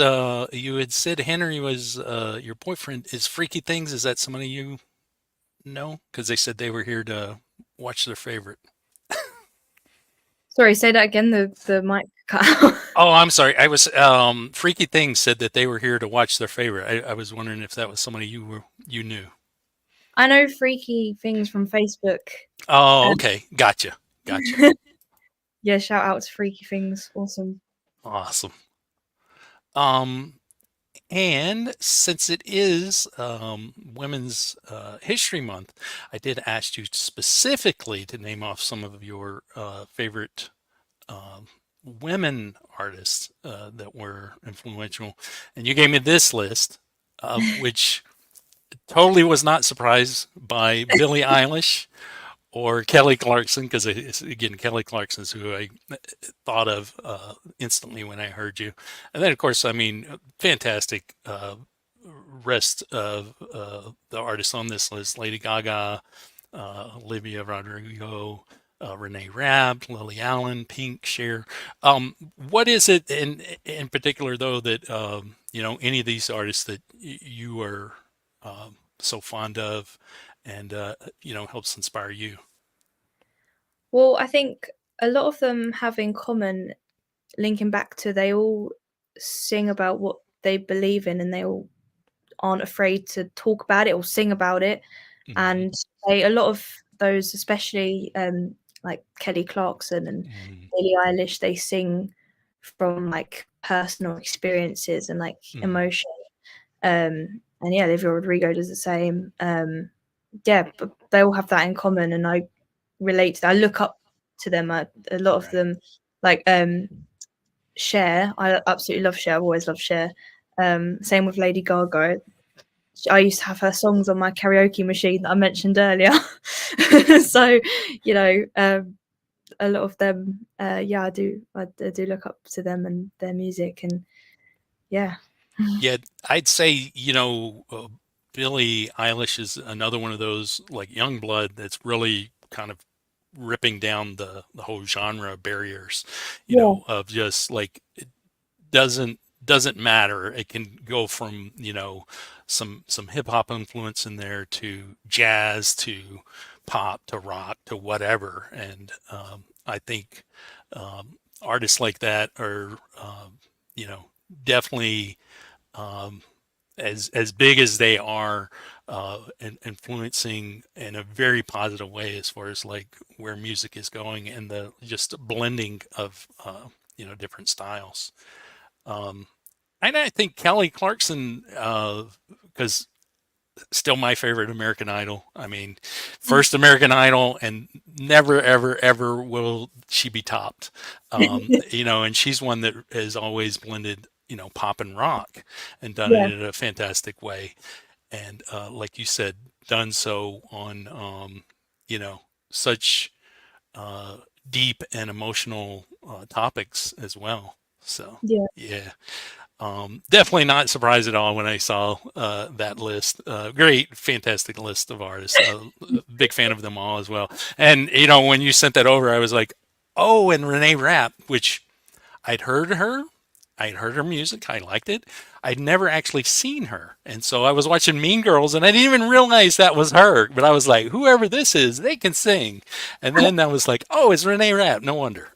you had said Henry was your boyfriend. Is Freaky Things, is that somebody you know? Because they said they were here to watch their favorite. Sorry, say that again. The mic. cut out. Oh, I'm sorry. I was Freaky Things said that they were here to watch their favorite. I was wondering if that was somebody you knew. I know Freaky Things from Facebook. Oh, Um, okay. Gotcha. Gotcha. yeah, shout out to Freaky Things. Awesome. Awesome. Um, and since it is Women's History Month, I did ask you specifically to name off some of your favorite women artists that were influential, and you gave me this list, which totally was not surprised by Billie Eilish or Kelly Clarkson, because again, Kelly Clarkson's who I thought of instantly when I heard you. And then, of course, I mean, fantastic rest of the artists on this list: Lady Gaga, Olivia Rodrigo, Renee Rapp, Lily Allen, Pink, Cher. What is it in particular, though, that any of these artists that you are so fond of, and helps inspire you? Well, I think a lot of them have in common, linking back to they all sing about what they believe in, and they all aren't afraid to talk about it or sing about it. Mm-hmm. And a lot of those, especially like Kelly Clarkson and Mm-hmm. Billie Eilish, they sing from like personal experiences and like Mm-hmm. emotion. And yeah, Olivia Rodrigo does the same. Yeah, but they all have that in common, and I relate to that. I look up to them. A lot of Right. them, like Cher. I absolutely love Cher. I've always loved Cher. Same with Lady Gaga. I used to have her songs on my karaoke machine that I mentioned earlier. So, a lot of them, yeah, I do look up to them and their music, and yeah. Yeah, I'd say, Billie Eilish is another one of those like young blood that's really kind of ripping down the whole genre barriers, Yeah, of just like it doesn't matter. It can go from, some hip hop influence in there to jazz to pop to rock to whatever. And I think artists like that are, you know, definitely um, as big as they are, influencing in a very positive way as far as like where music is going and the just blending of different styles. Um, and I think Kelly Clarkson, because still my favorite American Idol. I mean, first American Idol, and never, ever, ever will she be topped. And she's one that has always blended, pop and rock, and done it yeah, in a fantastic way. And like you said, done so on, such uh, deep and emotional topics as well. So, yeah. yeah. Definitely not surprised at all when I saw that list. Great, fantastic list of artists. Big fan of them all as well. And when you sent that over, I was like, oh, and Renee Rapp, which I'd heard her, I'd heard her music, I liked it. I'd never actually seen her, and so I was watching Mean Girls, and I didn't even realize that was her. But I was like, whoever this is, they can sing. And then I was like, oh, it's Renee Rapp. No wonder.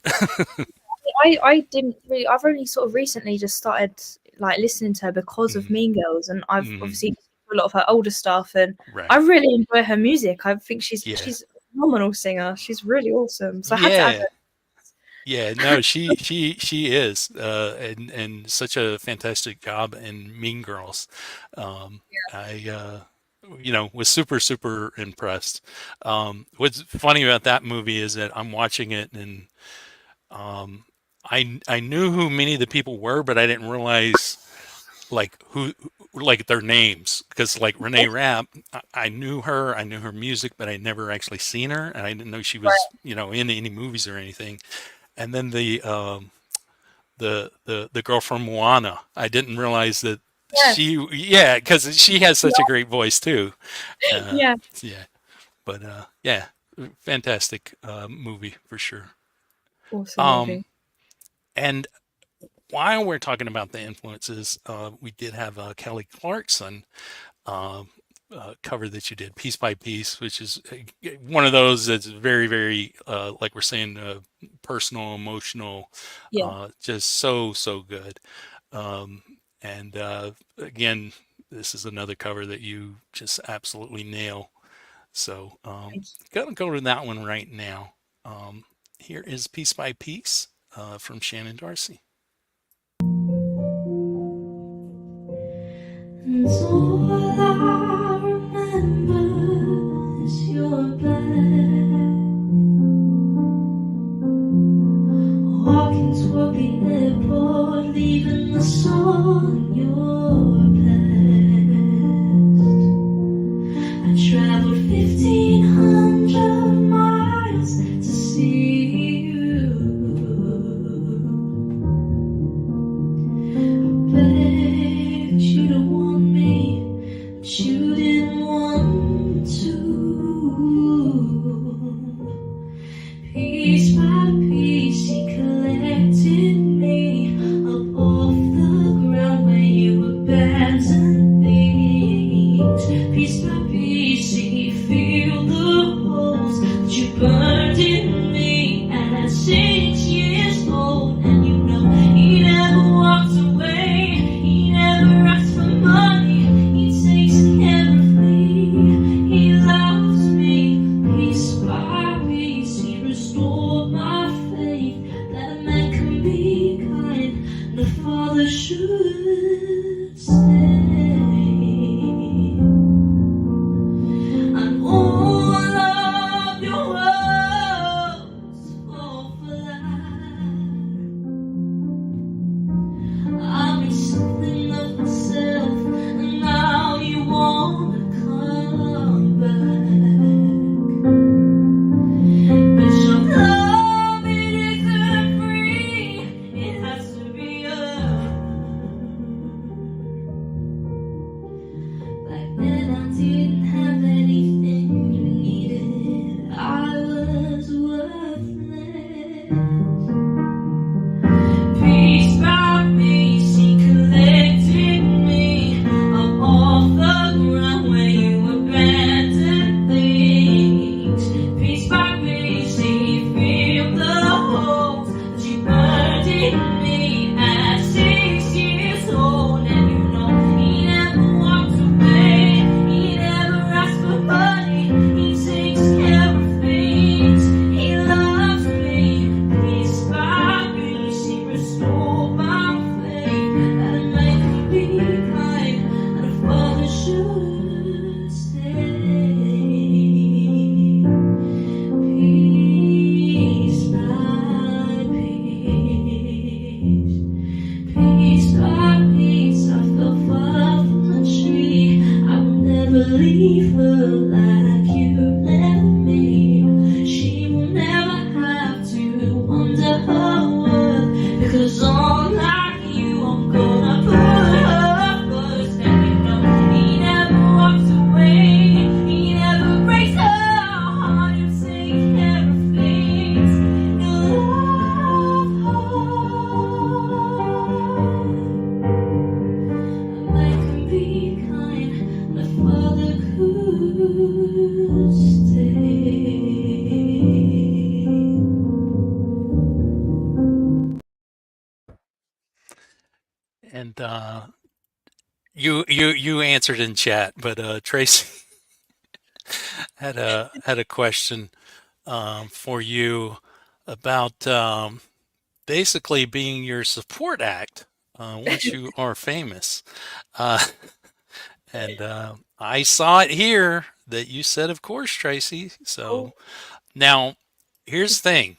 I didn't really. I've only sort of recently just started like listening to her because of Mhm. Mean Girls, and I've Mhm. obviously listened to a lot of her older stuff, and I Right. really enjoy her music. I think Yeah. she's a phenomenal singer. She's really awesome. So I had to add Yeah. Yeah, no, she is, and such a fantastic job in Mean Girls. I was super super impressed. What's funny about that movie is that I'm watching it, and um, I knew who many of the people were, but I didn't realize like who like their names, because like Renee Rapp, I knew her, I knew her music, but I never actually seen her, and I didn't know she was in any movies or anything. And then the girl from Moana. I didn't realize that yeah, yeah, because she has such a great voice too. Uh, yeah, yeah, but yeah, fantastic movie for sure. awesome Um, movie. and while we're talking about the influences, we did have Kelly Clarkson, uh, cover that you did, Piece by Piece, which is one of those that's very, very, like we're saying, personal, emotional, Yeah. just so, so good. Um, and again, this is another cover that you just absolutely nail. So, Thank gonna go to that one right now. Here is Piece by Piece from Shannon Darcy. And all I remember is your bed, walking toward the airport, leaving us on your past. I traveled 1,500 miles to see you. I begged you to want me, but you didn't want to. Piece by piece, he collected me up off the ground where you abandoned things. Piece by piece, he filled the holes that you burned in me at 6 years old. And you know he never walked away, he never asked for money, he takes care of me, he loves me. Piece by piece, he restored my faith that a man can be kind and a father should stay. And all of your words fall flat. I'm in something of myself, and now you wanna come back. But your love, it isn't free, it has to be earned. Back then I didn't have anything you needed, I was worthless. Piece by piece, he collected me up off the ground where you abandoned things. Piece by piece, he filled the holes that you burned in me at 6 years old. And you know he never walked away, he never asked for money, he takes care of things, he loves me. Piece by piece, he restored my faith that a man could be kind and a father should stay. Piece by piece, piece by piece, I fell far from the tree. I will never leave her like you left me. She will never have to wonder her worth, because unlike you, I'm gonna put her first. And you know he never walks away, he never breaks her heart, you take care of things, you love her. A man can be kind, and a father could stay. And you answered in chat, but Tracy had a question for you about basically being your support act once you are famous. Uh, and I saw it here that you said, of course, Tracy. So now here's the thing.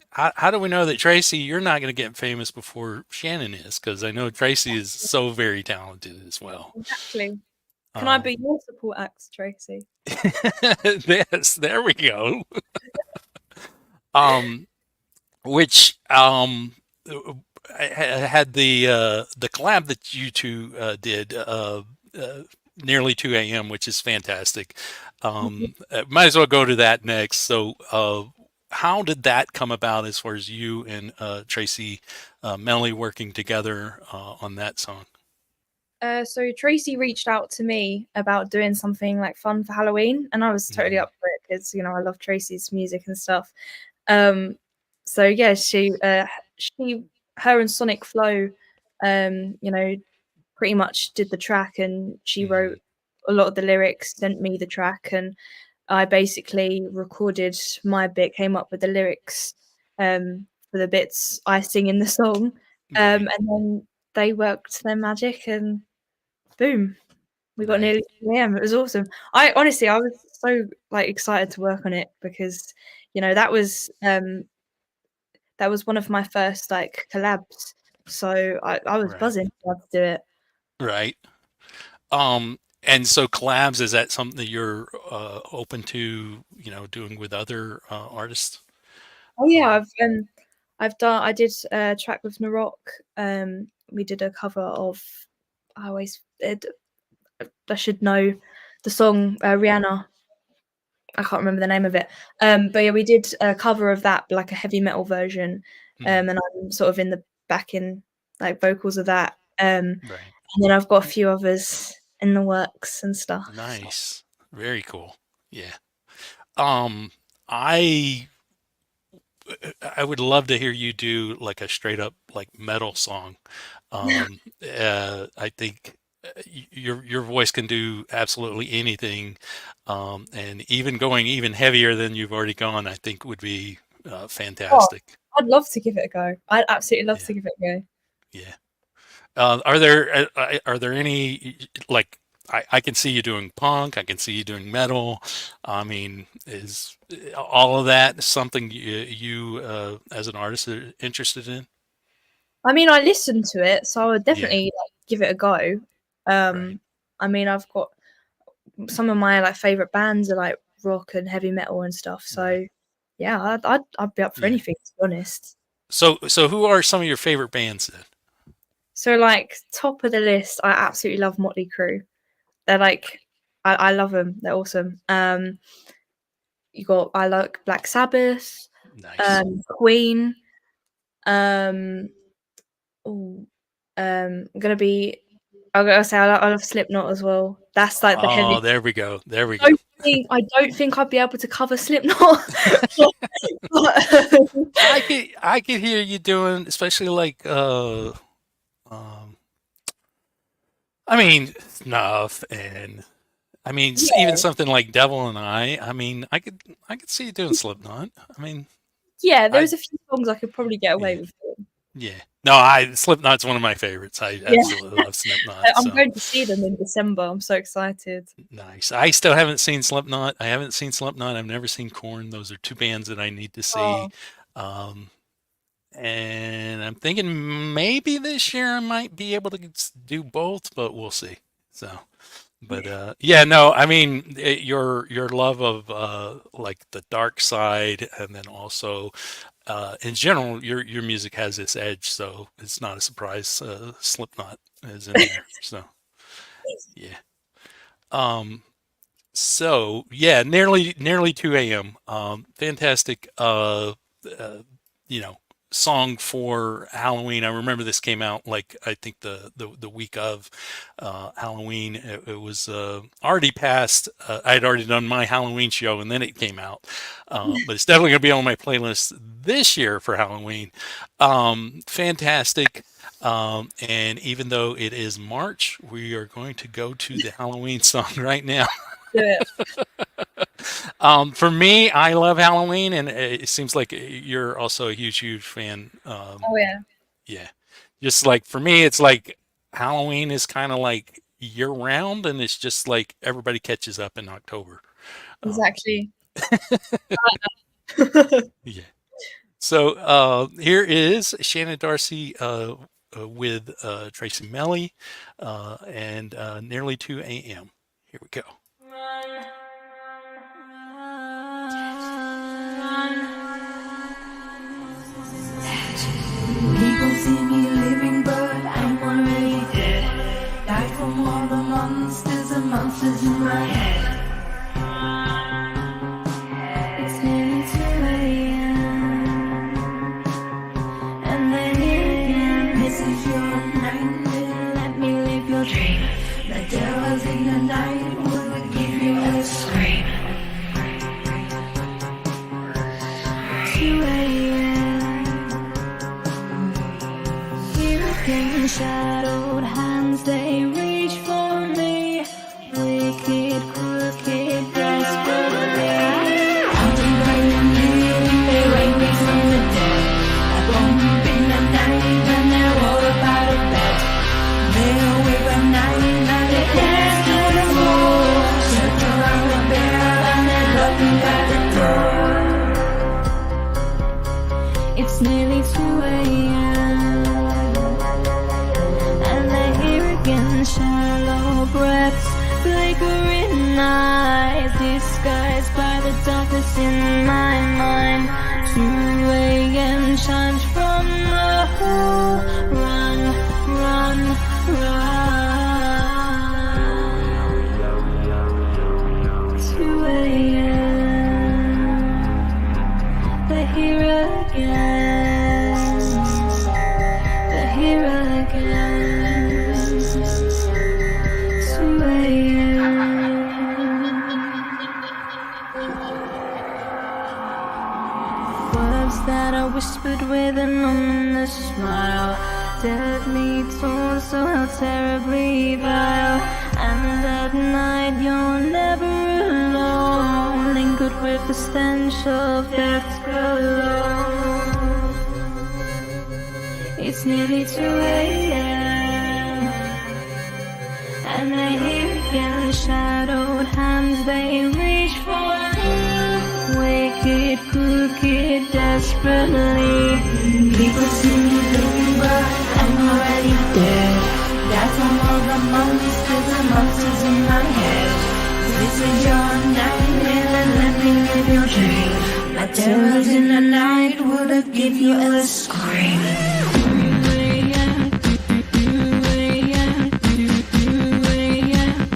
How do we know that, Tracy, you're not going to get famous before Shannon is? Because I know Tracy is so very talented as well. Exactly. Can I be your support act, Tracy? Yes, there we go. Which had the collab that you two did nearly 2 a.m., which is fantastic. Might as well go to that next. So, how did that come about as far as you and Tracy Melly working together on that song? So Tracy reached out to me about doing something like fun for Halloween, and I was totally up for it because I love Tracy's music and stuff. So yeah, her and Sonic Flow, pretty much did the track, and she wrote a lot of the lyrics, sent me the track, and I basically recorded my bit, came up with the lyrics for the bits I sing in the song, and then they worked their magic, and boom, we got nearly 2 a.m. It was awesome. I was so excited to work on it because that was one of my first collabs, so I was buzzing to do it. Right. And so collabs, is that something that you're open to, doing with other artists? Oh yeah, I did a track with Narok. We did a cover of I should know the song Rihanna. I can't remember the name of it. But yeah, we did a cover of that, like a heavy metal version. And I'm sort of in the backing vocals of that. And then I've got a few others in the works and stuff. Nice. Very cool. Yeah. I would love to hear you do like a straight up metal song. I think your voice can do absolutely anything, and even going even heavier than you've already gone, I think would be fantastic. I'd love to give it a go. I'd absolutely love to give it a go. Yeah. Are there any I can see you doing punk, I can see you doing metal. I mean, is all of that something you as an artist are interested in? I mean, I listened to it, so I would definitely give it a go. I mean, I've got some of my favorite bands are rock and heavy metal and stuff. So yeah, I'd be up for anything, to be honest. So who are some of your favorite bands then? So top of the list, I absolutely love Motley Crue. They're I love them. They're awesome. I like Black Sabbath, Queen. I'm gonna say I love Slipknot as well. That's the heavy. Oh, there we go. I don't think I'd be able to cover Slipknot. I could hear you doing, especially I mean, Snuff, and I mean even something like Devil and I mean, I could see you doing Slipknot. I mean, yeah, there's a few songs I could probably get away with doing. Yeah. No, Slipknot's one of my favorites. I absolutely love Slipknot. I'm going to see them in December. I'm so excited. Nice. I still haven't seen Slipknot. I've never seen Korn. Those are two bands that I need to see. And I'm thinking maybe this year I might be able to do both, but we'll see. So, but no, I mean your love of the dark side, and then also in general your music has this edge, so it's not a surprise Slipknot is in there. So yeah. So yeah, nearly 2 a.m. Fantastic. Song for Halloween. I remember this came out I think the week of Halloween. It was already past. I had already done my Halloween show, and then it came out. But it's definitely going to be on my playlist this year for Halloween. Fantastic. And even though it is March, we are going to go to the Halloween song right now. For me, I love Halloween, and it seems like you're also a huge fan. Yeah. Just for me, it's Halloween is kind of year round, and it's just everybody catches up in October. Exactly. Yeah. So here is Shannon Darcy with Tracy Melly and Nearly 2 a.m. Here we go. People see me living, but I'm already dead. Died from all the monsters and monsters in my head. It's nearly 2 a.m. And then again, this is your night. Let me live your dream. The devils in the night will give you a scream. 2 a.m. Here again, shadowed hands, they reach for me. Wicked, crooked, desperately. Counting right in they wake me from the dead. A bump in the night and they're all up out of bed. They're awake at night and they dance to the floor. Circle around the bed and they're looking at the door. It's nearly 2 a.m. and they hear again shallow breaths, flickering eyes, disguised by the darkness in my mind. 2 a.m. shines from the hole. Run, run, run. 2 a.m. They're here again. They're here again. 2 a.m. Words that are whispered with an ominous smile, deadly tones so how terribly vile. And at night you're never alone, lingered with the stench of death's cologne. It's nearly 2 a.m. and they hear again shadowed hands, they reach for me. Wicked, crooked, desperately. People see me looking, but I'm already dead. That's all the monkeys, cause the monsters in my head. This is your nightmare, and let me live your dream. My terrors in the night would give you a scream.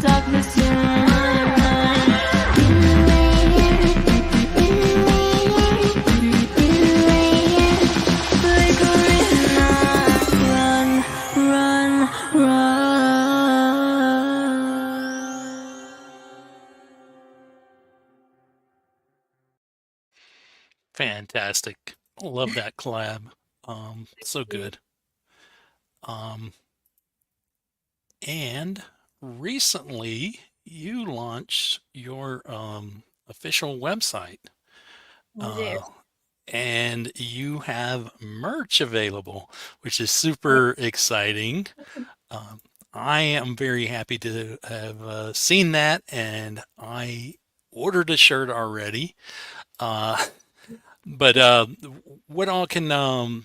Darkness in my mind. Run, Fantastic. Love that collab. So good. And recently you launched your official website. And you have merch available, which is super exciting. I am very happy to have seen that, and I ordered a shirt already. But what all can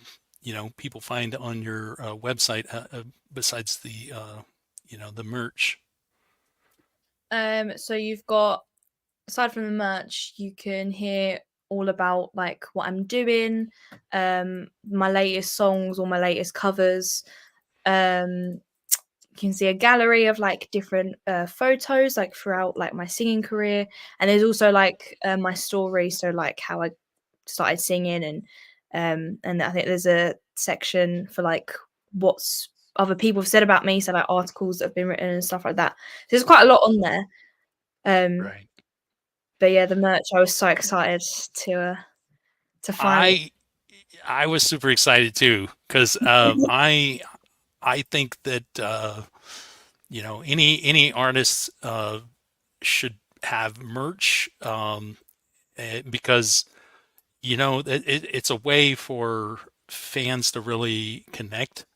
people find on your website besides the the merch? So you've got, aside from the merch, you can hear all about like what I'm doing, my latest songs or my latest covers. You can see a gallery of like different photos like throughout like my singing career, and there's also like my story, so like how I started singing, and I think there's a section for like what's other people have said about me, so like articles that have been written and stuff like that. So there's quite a lot on there. Right. But yeah, the merch, I was so excited to find. I was super excited too, because I think that any artist should have merch, because it's a way for fans to really connect,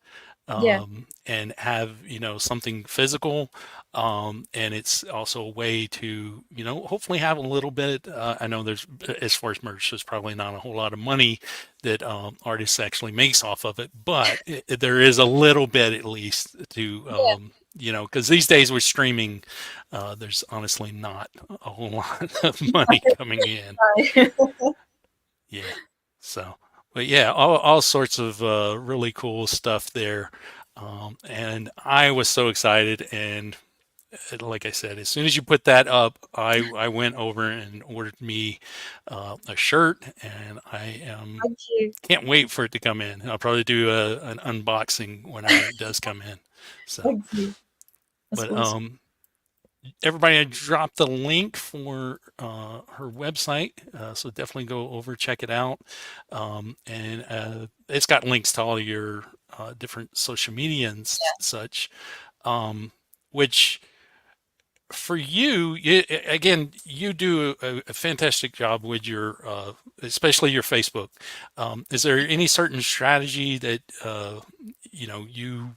and have something physical, and it's also a way to hopefully have a little bit. I know there's, as far as merch, there's probably not a whole lot of money that artists actually makes off of it, but there is a little bit at least to because these days with streaming, there's honestly not a whole lot of money coming in. Yeah. So, but yeah, all sorts of really cool stuff there. And I was so excited. And like I said, as soon as you put that up, I went over and ordered me a shirt, and I can't wait for it to come in. I'll probably do an unboxing when it does come in. So, That's But awesome. everybody, I dropped the link for her website, so definitely go over check it out. And it's got links to all your different social media and such, which for you, again, you do a fantastic job with your, especially your Facebook. Is there any certain strategy that you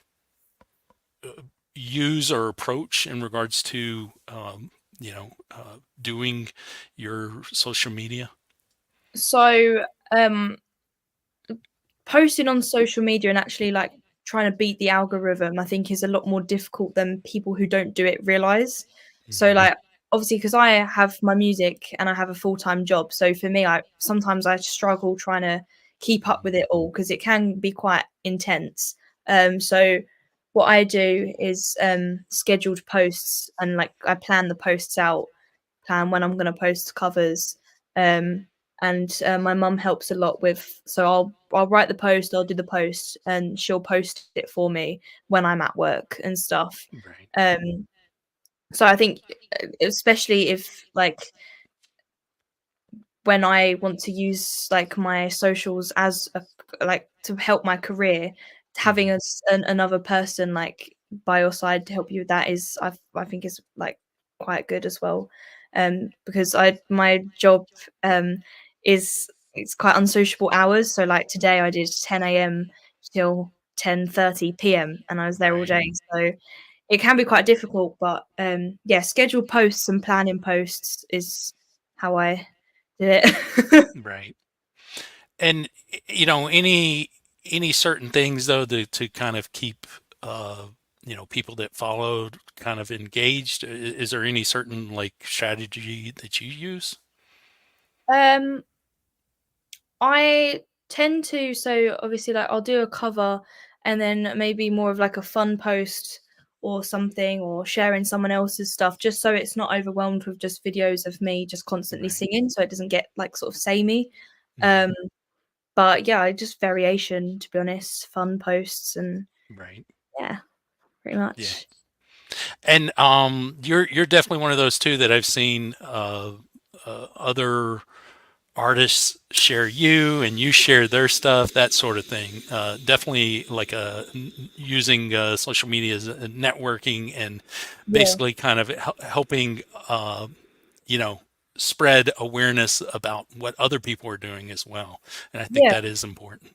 use or approach in regards to doing your social media? So, posting on social media and actually like trying to beat the algorithm, I think is a lot more difficult than people who don't do it realize. So Hmm. like obviously because I have my music and I have a full-time job. So for me, I sometimes I struggle trying to keep up with it all because it can be quite intense. So what I do is scheduled posts and like I plan the posts out, plan when I'm gonna post covers. Um and my mum helps a lot with, so I'll write the post, I'll do the post, and she'll post it for me when I'm at work and stuff. Right. Um, so I think, especially if like when I want to use like my socials as a, like to help my career, having Hmm. another person like by your side to help you with that is I think is like quite good as well. Because I my job is it's quite unsociable hours. So like today I did 10 a.m. till 10:30 p.m. and I was there all Right. day. So it can be quite difficult, but yeah, scheduled posts and planning posts is how I did it. Right. And any certain things though to kind of keep uh people that followed kind of engaged? Is there any certain like strategy that you use? Um, I tend to, so obviously like I'll do a cover and then maybe more of like a fun post or something or sharing someone else's stuff just so it's not overwhelmed with just videos of me just constantly Right. singing so it doesn't get like sort of samey. Hmm. Um, but yeah, just variation to be honest, fun posts and Right. yeah, pretty Yeah. much. And you're definitely one of those too that I've seen other artists share you and you share their stuff, that sort of thing. Definitely like using social media as a networking and Yeah. basically kind of helping, you know, spread awareness about what other people are doing as well. And I think Yeah. that is important.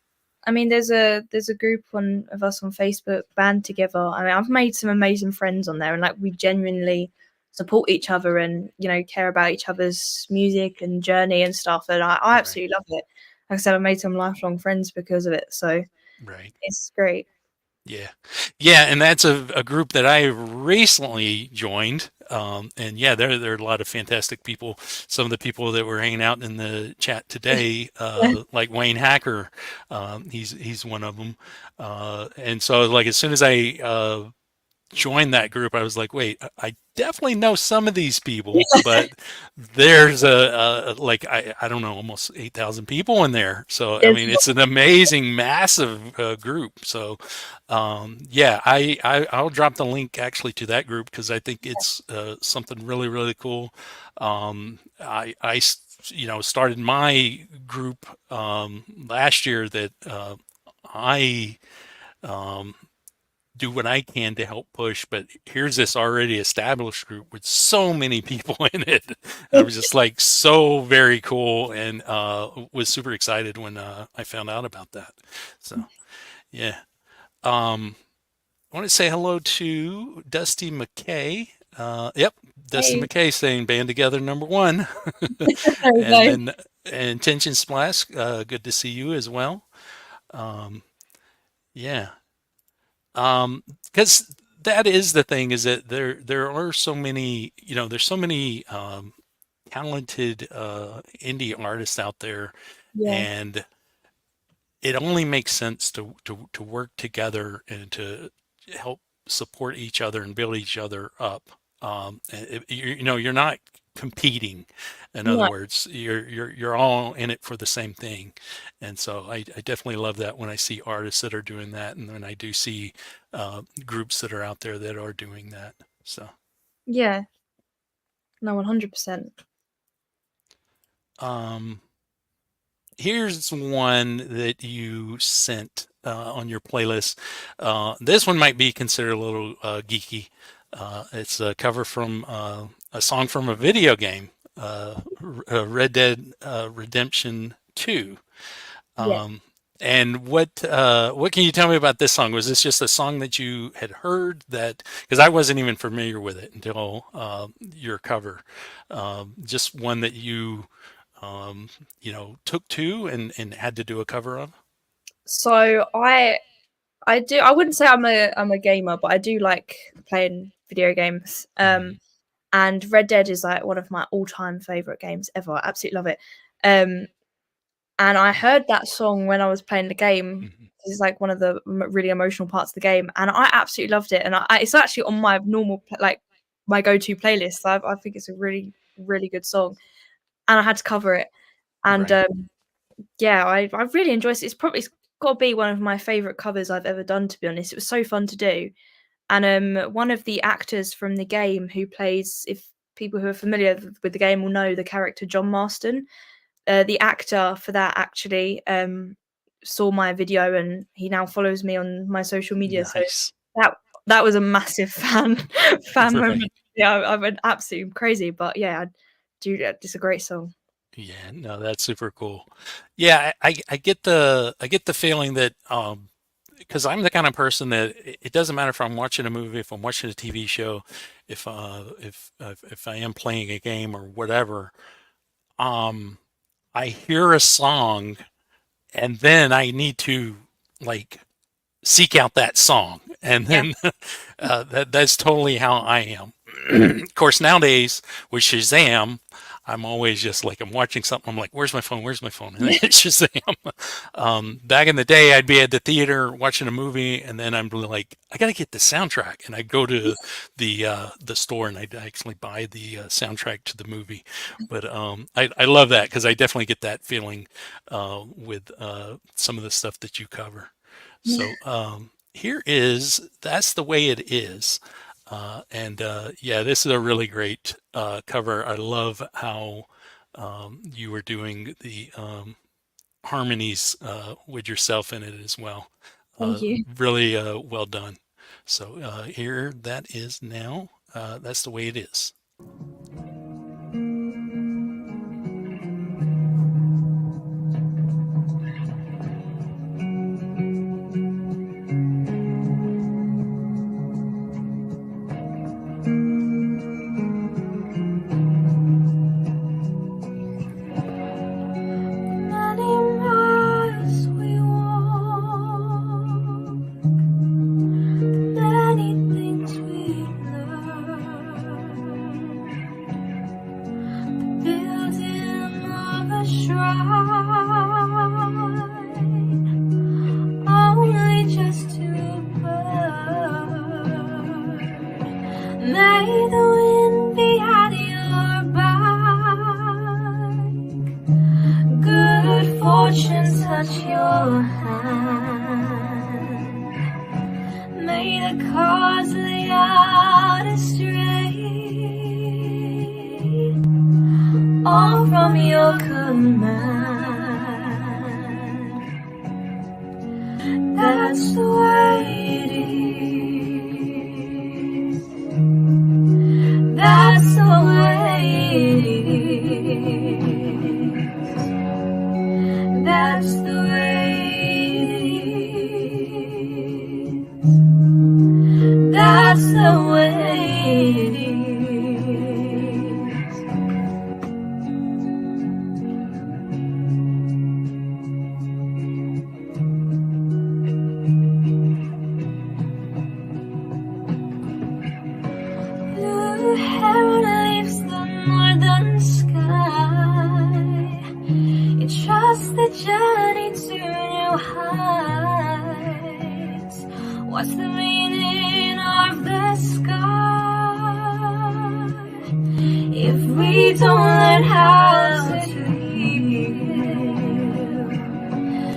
I mean, there's a group of us on Facebook band together. I mean, I've made some amazing friends on there, and like we genuinely support each other and care about each other's music and journey and stuff. And I Right. absolutely love it. Like I said, I've made some lifelong friends because of it, so Right. it's great. Yeah. Yeah, and that's a group that I recently joined. And yeah, there are a lot of fantastic people. Some of the people that were hanging out in the chat today, Yeah, like Wayne Hacker, he's one of them. And so like as soon as I joined that group, I was like, wait, I definitely know some of these people, but there's like I don't know, almost 8,000 people in there. So I there's mean, it's an amazing, massive group. So yeah, I'll drop the link actually to that group because I think it's something really really cool. Started my group last year that I um, do what I can to help push, but here's this already established group with so many people in it. And I was just like so very cool and was super excited when I found out about that. So yeah. Um, I want to say hello to Dusty McKay. Yep, Dusty hey, McKay saying band together #1. there we And go. then Intention Splash, good to see you as well. Um, yeah. Because that is the thing is that there are so many, there's so many talented indie artists out there, Yeah, and it only makes sense to work together and to help support each other and build each other up. You're not competing. In other no, words, you're all in it for the same thing, and so I definitely love that when I see artists that are doing that, and when I do see groups that are out there that are doing that. So Yeah. No, 100%. Here's one that you sent on your playlist. This one might be considered a little geeky. It's a cover from a song from a video game, Red Dead Redemption 2. Yeah. And what can you tell me about this song? Was this just a song that you had heard that, because I wasn't even familiar with it until your cover, just one that you took to and had to do a cover of? So I wouldn't say I'm a gamer, but I do like playing video games. And Red Dead is like one of my all-time favorite games ever. I absolutely love it. And I heard that song when I was playing the game. It's like one of the really emotional parts of the game, and I absolutely loved it. And it's actually on my normal my go-to playlist. I think it's a really, really good song, and I had to cover it. And Right. yeah, I really enjoyed it. It's got to be one of my favorite covers I've ever done, to be honest. It was so fun to do. And one of the actors from the game who plays, if people who are familiar with the game will know the character John Marston, the actor for that actually saw my video, and he now follows me on my social media. Nice. So that was a massive fan Right. moment. Yeah, I went absolutely crazy. But yeah, it's a great song. Yeah, no, that's super cool. Yeah, I get the feeling that because I'm the kind of person that it doesn't matter if I'm watching a movie, if I'm watching a TV show, if I am playing a game or whatever, I hear a song and then I need to like seek out that song, and then that's totally how I am. Of course, nowadays with Shazam, I'm always just like, I'm watching something, I'm like, where's my phone? Where's my phone? And then it's Shazam. Back in the day, I'd be at the theater watching a movie, and then I'm like, I gotta get the soundtrack, and I'd go to the store and I'd actually buy the soundtrack to the movie. But I love that because I definitely get that feeling with some of the stuff that you cover. So here is That's the Way It Is. And yeah, this is a really great cover. I love how you were doing the harmonies with yourself in it as well. Thank you. Really well done. So here that is now. That's the Way It Is. Touch your hand. May the cause lay out astray, all from your command. That's the way it is. That's the way it is. That's the way it is. That's the way it is. Blue heaven leaves the northern sky. It trusts the journey to new heights. What's the meaning of the sky if we don't learn how to heal?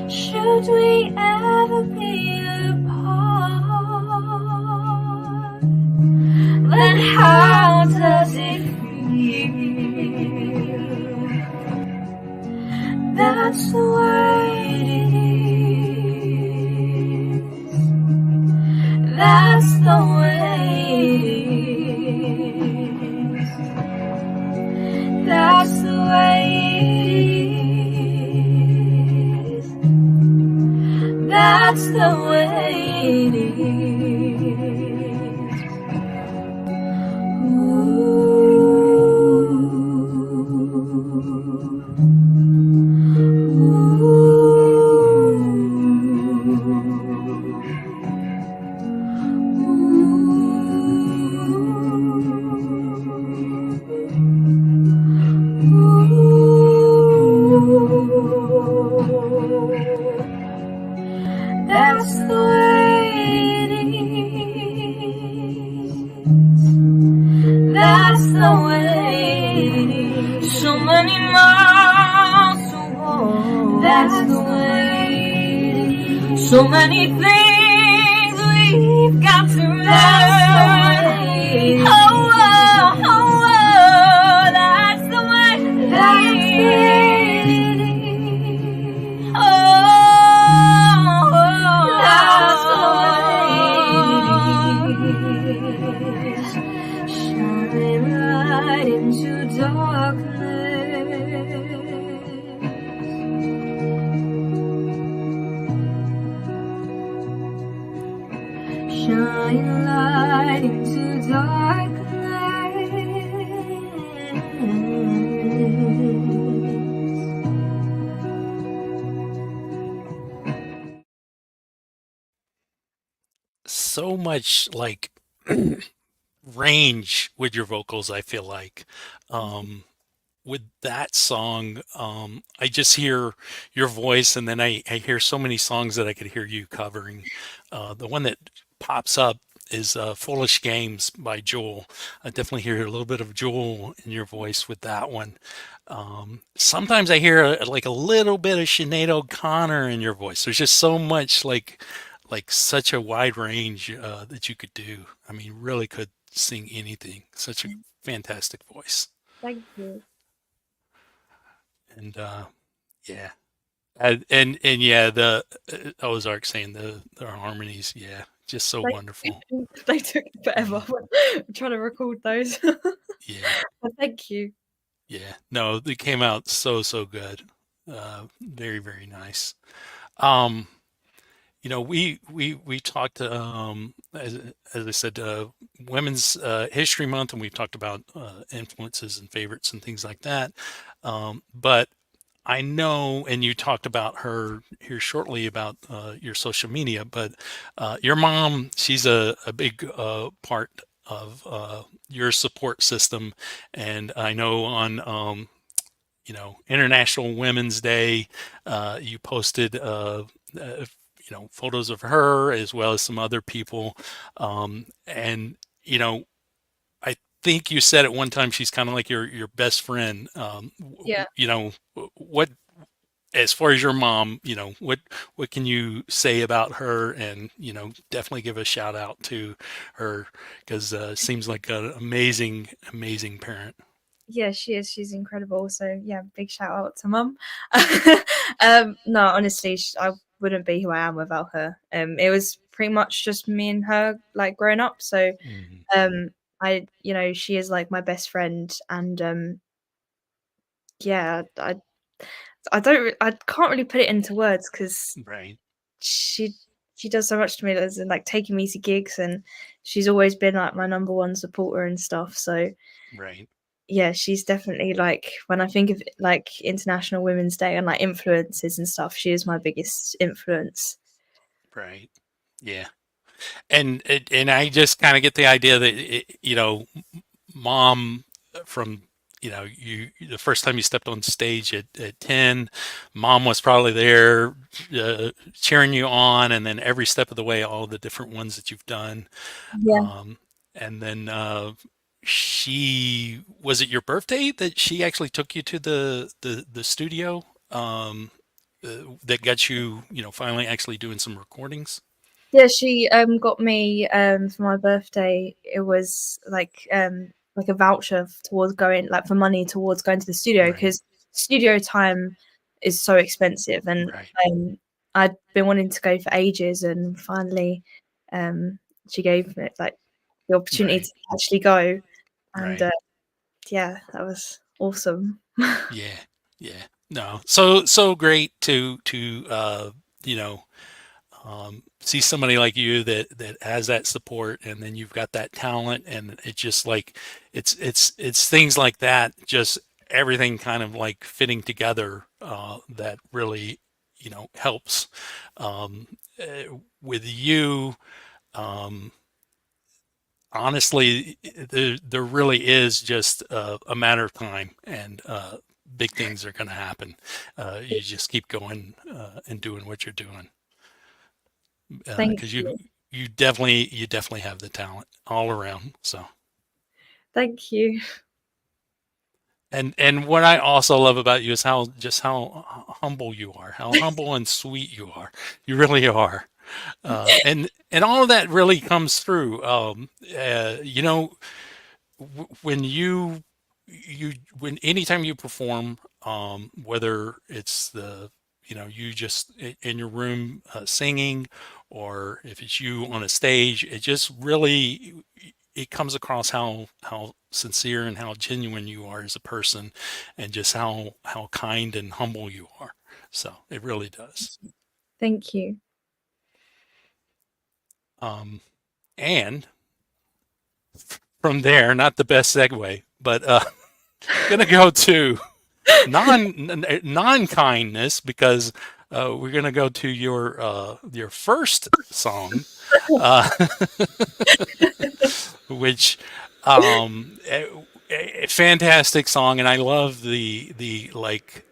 Should we ever be apart, then How does it feel? That's the way it is. That's the way it is. That's the way it is. That's the way it is. That's the way it is. That's the way it is. So many miles to walk. That's the way it is. So many things we've got to learn. Oh, oh, oh, oh, that's the way it is. Oh, that's the way it is. Shining light into darkness. Shine light into darkness. So much like range with your vocals, I feel like. With that song, I just hear your voice, and then I hear so many songs that I could hear you covering. The one that pops up is Foolish Games by Jewel. I definitely hear a little bit of Jewel in your voice with that one. Sometimes I hear like a little bit of Sinead O'Connor in your voice. There's just so much like such a wide range that you could do. I mean, really could sing anything. Such a fantastic voice. Thank you. And yeah, and yeah, the Ozark saying the harmonies, yeah, just so wonderful. They took forever. I'm trying to record those. Yeah, But thank you. yeah. No, they came out so good. Very, very nice. You know, we talked as I said, Women's History Month, and we've talked about influences and favorites and things like that. But I know, and you talked about her here shortly about your social media, but your mom, she's a big part of your support system. And I know on, you know, International Women's Day, you posted, you know, photos of her as well as some other people. And, you know, I think you said at one time she's kind of like your best friend. Yeah. You know, what, as far as your mom, you know, what can you say about her? And, you know, definitely give a shout out to her because seems like an amazing parent. Yeah, she is. She's incredible. So yeah, big shout out to Mum. No, honestly, I wouldn't be who I am without her. It was pretty much just me and her, like growing up. So, I, you know, she is like my best friend, and yeah, I can't really put it into words because Right. she does so much to me, as in like taking me to gigs, and she's always been like my number one supporter and stuff. So Right. yeah, she's definitely like, when I think of like International Women's Day and like influences and stuff, she is my biggest influence. Right. Yeah. And I just kind of get the idea that you know, mom from, you know, you the first time you stepped on stage at 10, mom was probably there cheering you on, and then every step of the way, all the different ones that you've done. Yeah. And then she, was it your birthday that she actually took you to the studio that got you, you know, finally actually doing some recordings? Yeah, she got me for my birthday. It was like a voucher towards going, like, for money towards going to the studio, Right. because studio time is so expensive, and Right. I'd been wanting to go for ages, and finally she gave me like the opportunity Right. to actually go, and Right. yeah, that was awesome. Yeah. Yeah. No. So great to you know, see somebody like you that has that support, and then you've got that talent, and it's just like it's things like that, just everything kind of like fitting together, that really helps, um, with you. Um, Honestly, there really is just a matter of time, and big things are going to happen. You just keep going, and doing what you're doing, Thank because you. you definitely have the talent all around. So, Thank you. and what I also love about you is how humble you are, how humble and sweet you are. You really are. And all of that really comes through. When when anytime you perform, whether it's you just in your room, singing, or if it's you on a stage, it just really, it comes across how sincere and how genuine you are as a person, and just how kind and humble you are. So it really does. Thank you. And from there, not the best segue, but gonna go to non kindness, because we're gonna go to your first song, uh, which, a fantastic song, and I love the like,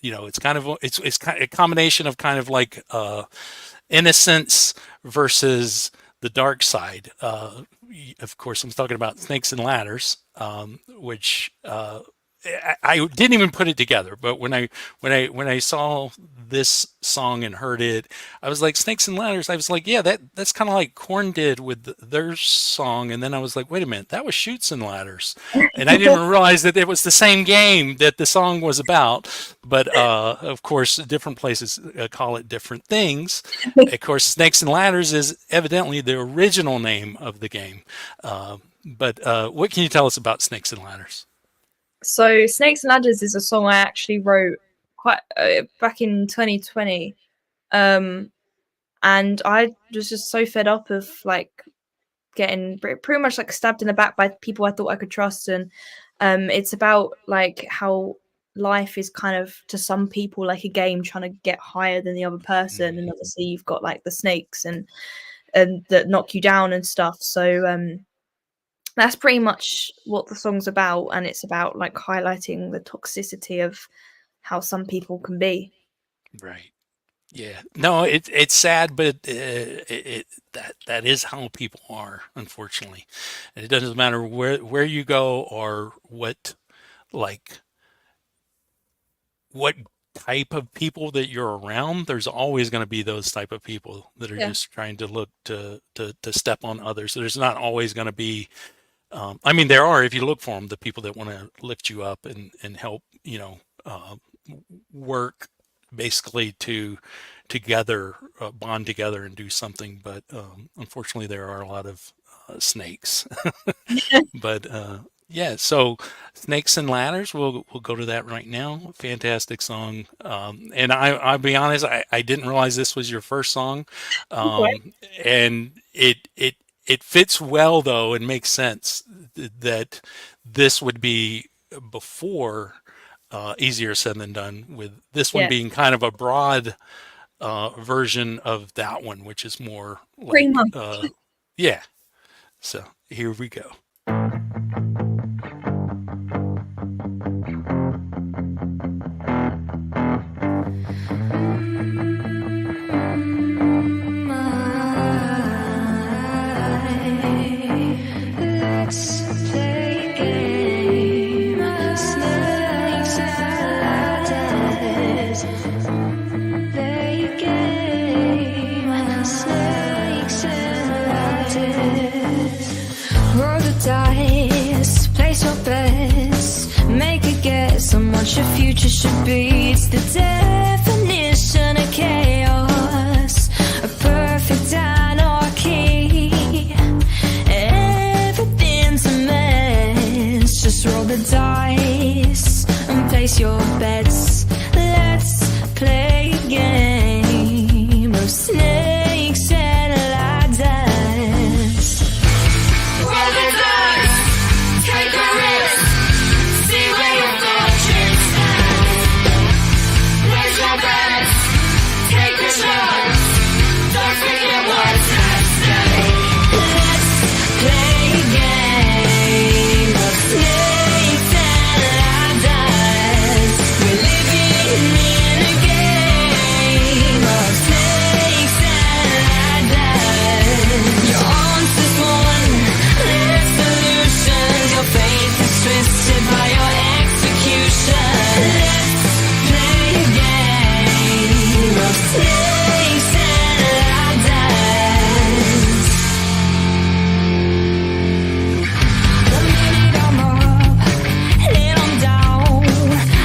it's kind of it's kind of a combination of kind of like, innocence versus the dark side. Of course, I'm talking about Snakes and Ladders, which, I didn't even put it together, but when I saw this song and heard it, I was like, Snakes and Ladders. I was like, yeah, that's kind of like Korn did with their song, and then I was like, wait a minute, that was Shoots and Ladders, and I didn't even realize that it was the same game that the song was about. But of course, different places call it different things. Of course, Snakes and Ladders is evidently the original name of the game. But what can you tell us about Snakes and Ladders? So Snakes and Ladders is a song I actually wrote quite back in 2020. And I was just so fed up of like getting pretty much like stabbed in the back by people I thought I could trust. And it's about like how life is kind of, to some people, like a game trying to get higher than the other person. And obviously you've got like the snakes and that knock you down and stuff. So that's pretty much what the song's about, and it's about like highlighting the toxicity of how some people can be. Right. Yeah. No, it's sad, but that is how people are, unfortunately. And it doesn't matter where you go, or like what type of people that you're around. There's always going to be those type of people that are just trying to look to step on others. So there's not always going to be. I mean, there are, if you look for them, the people that want to lift you up and help, work basically to together, bond together and do something. But unfortunately, there are a lot of snakes. But yeah, so Snakes and Ladders, we'll go to that right now. Fantastic song. And I'll be honest, I didn't realize this was your first song. And it fits well, though, and makes sense that this would be before Easier Said Than Done, with this one being kind of a broad version of that one, which is more like, yeah. So here we go. Let's play a game. Snakes and ladders. Play a game. Snakes future should be. It's the definition of chaos, a perfect anarchy. Everything's a mess. Just roll the dice and place your bets. Let's play a game of snakes and ladders. Roll the dice, take a risk, see where your fortune stands. Raise your bets, take a chance, don't forget what's at stake. Let's play a game of snakes and ladders. We're living in a game of snakes and ladders. Your answer's one, their solutions. Your faith is twisted by your execution. Let's play a game of snakes and ladders. The minute I'm up, then I'm down.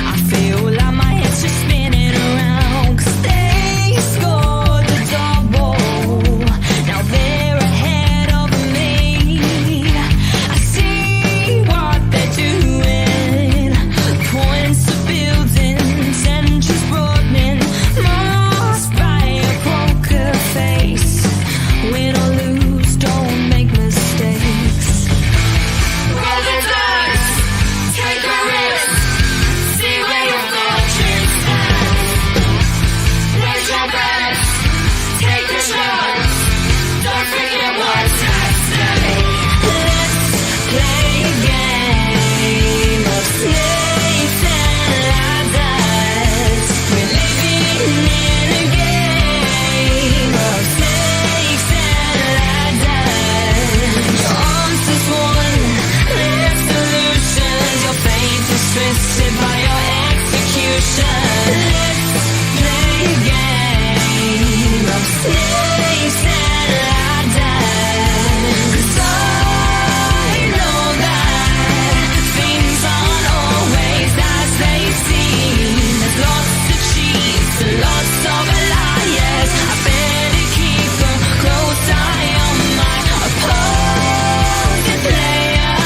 I feel like my head's just spinning around. 'Cause they scored the double. Now they're ahead of me. I see what they're doing. Points to buildings, engines broadening. Masked by a poker face. Win or lose, don't make mistakes. Roll the dice, take a risk, see where your fortune stands. Raise your bets, take a chance, don't forget what's at stake. Let's play a game of snakes and ladders. We're living in a game of snakes and ladders. Your answer's one, their solutions. Your faith is twisted by your execution. Let's play a game of snakes and ladders. 'Cause I know that things aren't always as they seem. There's lots of cheats and lots of liars. I better keep a close eye on my opposing player.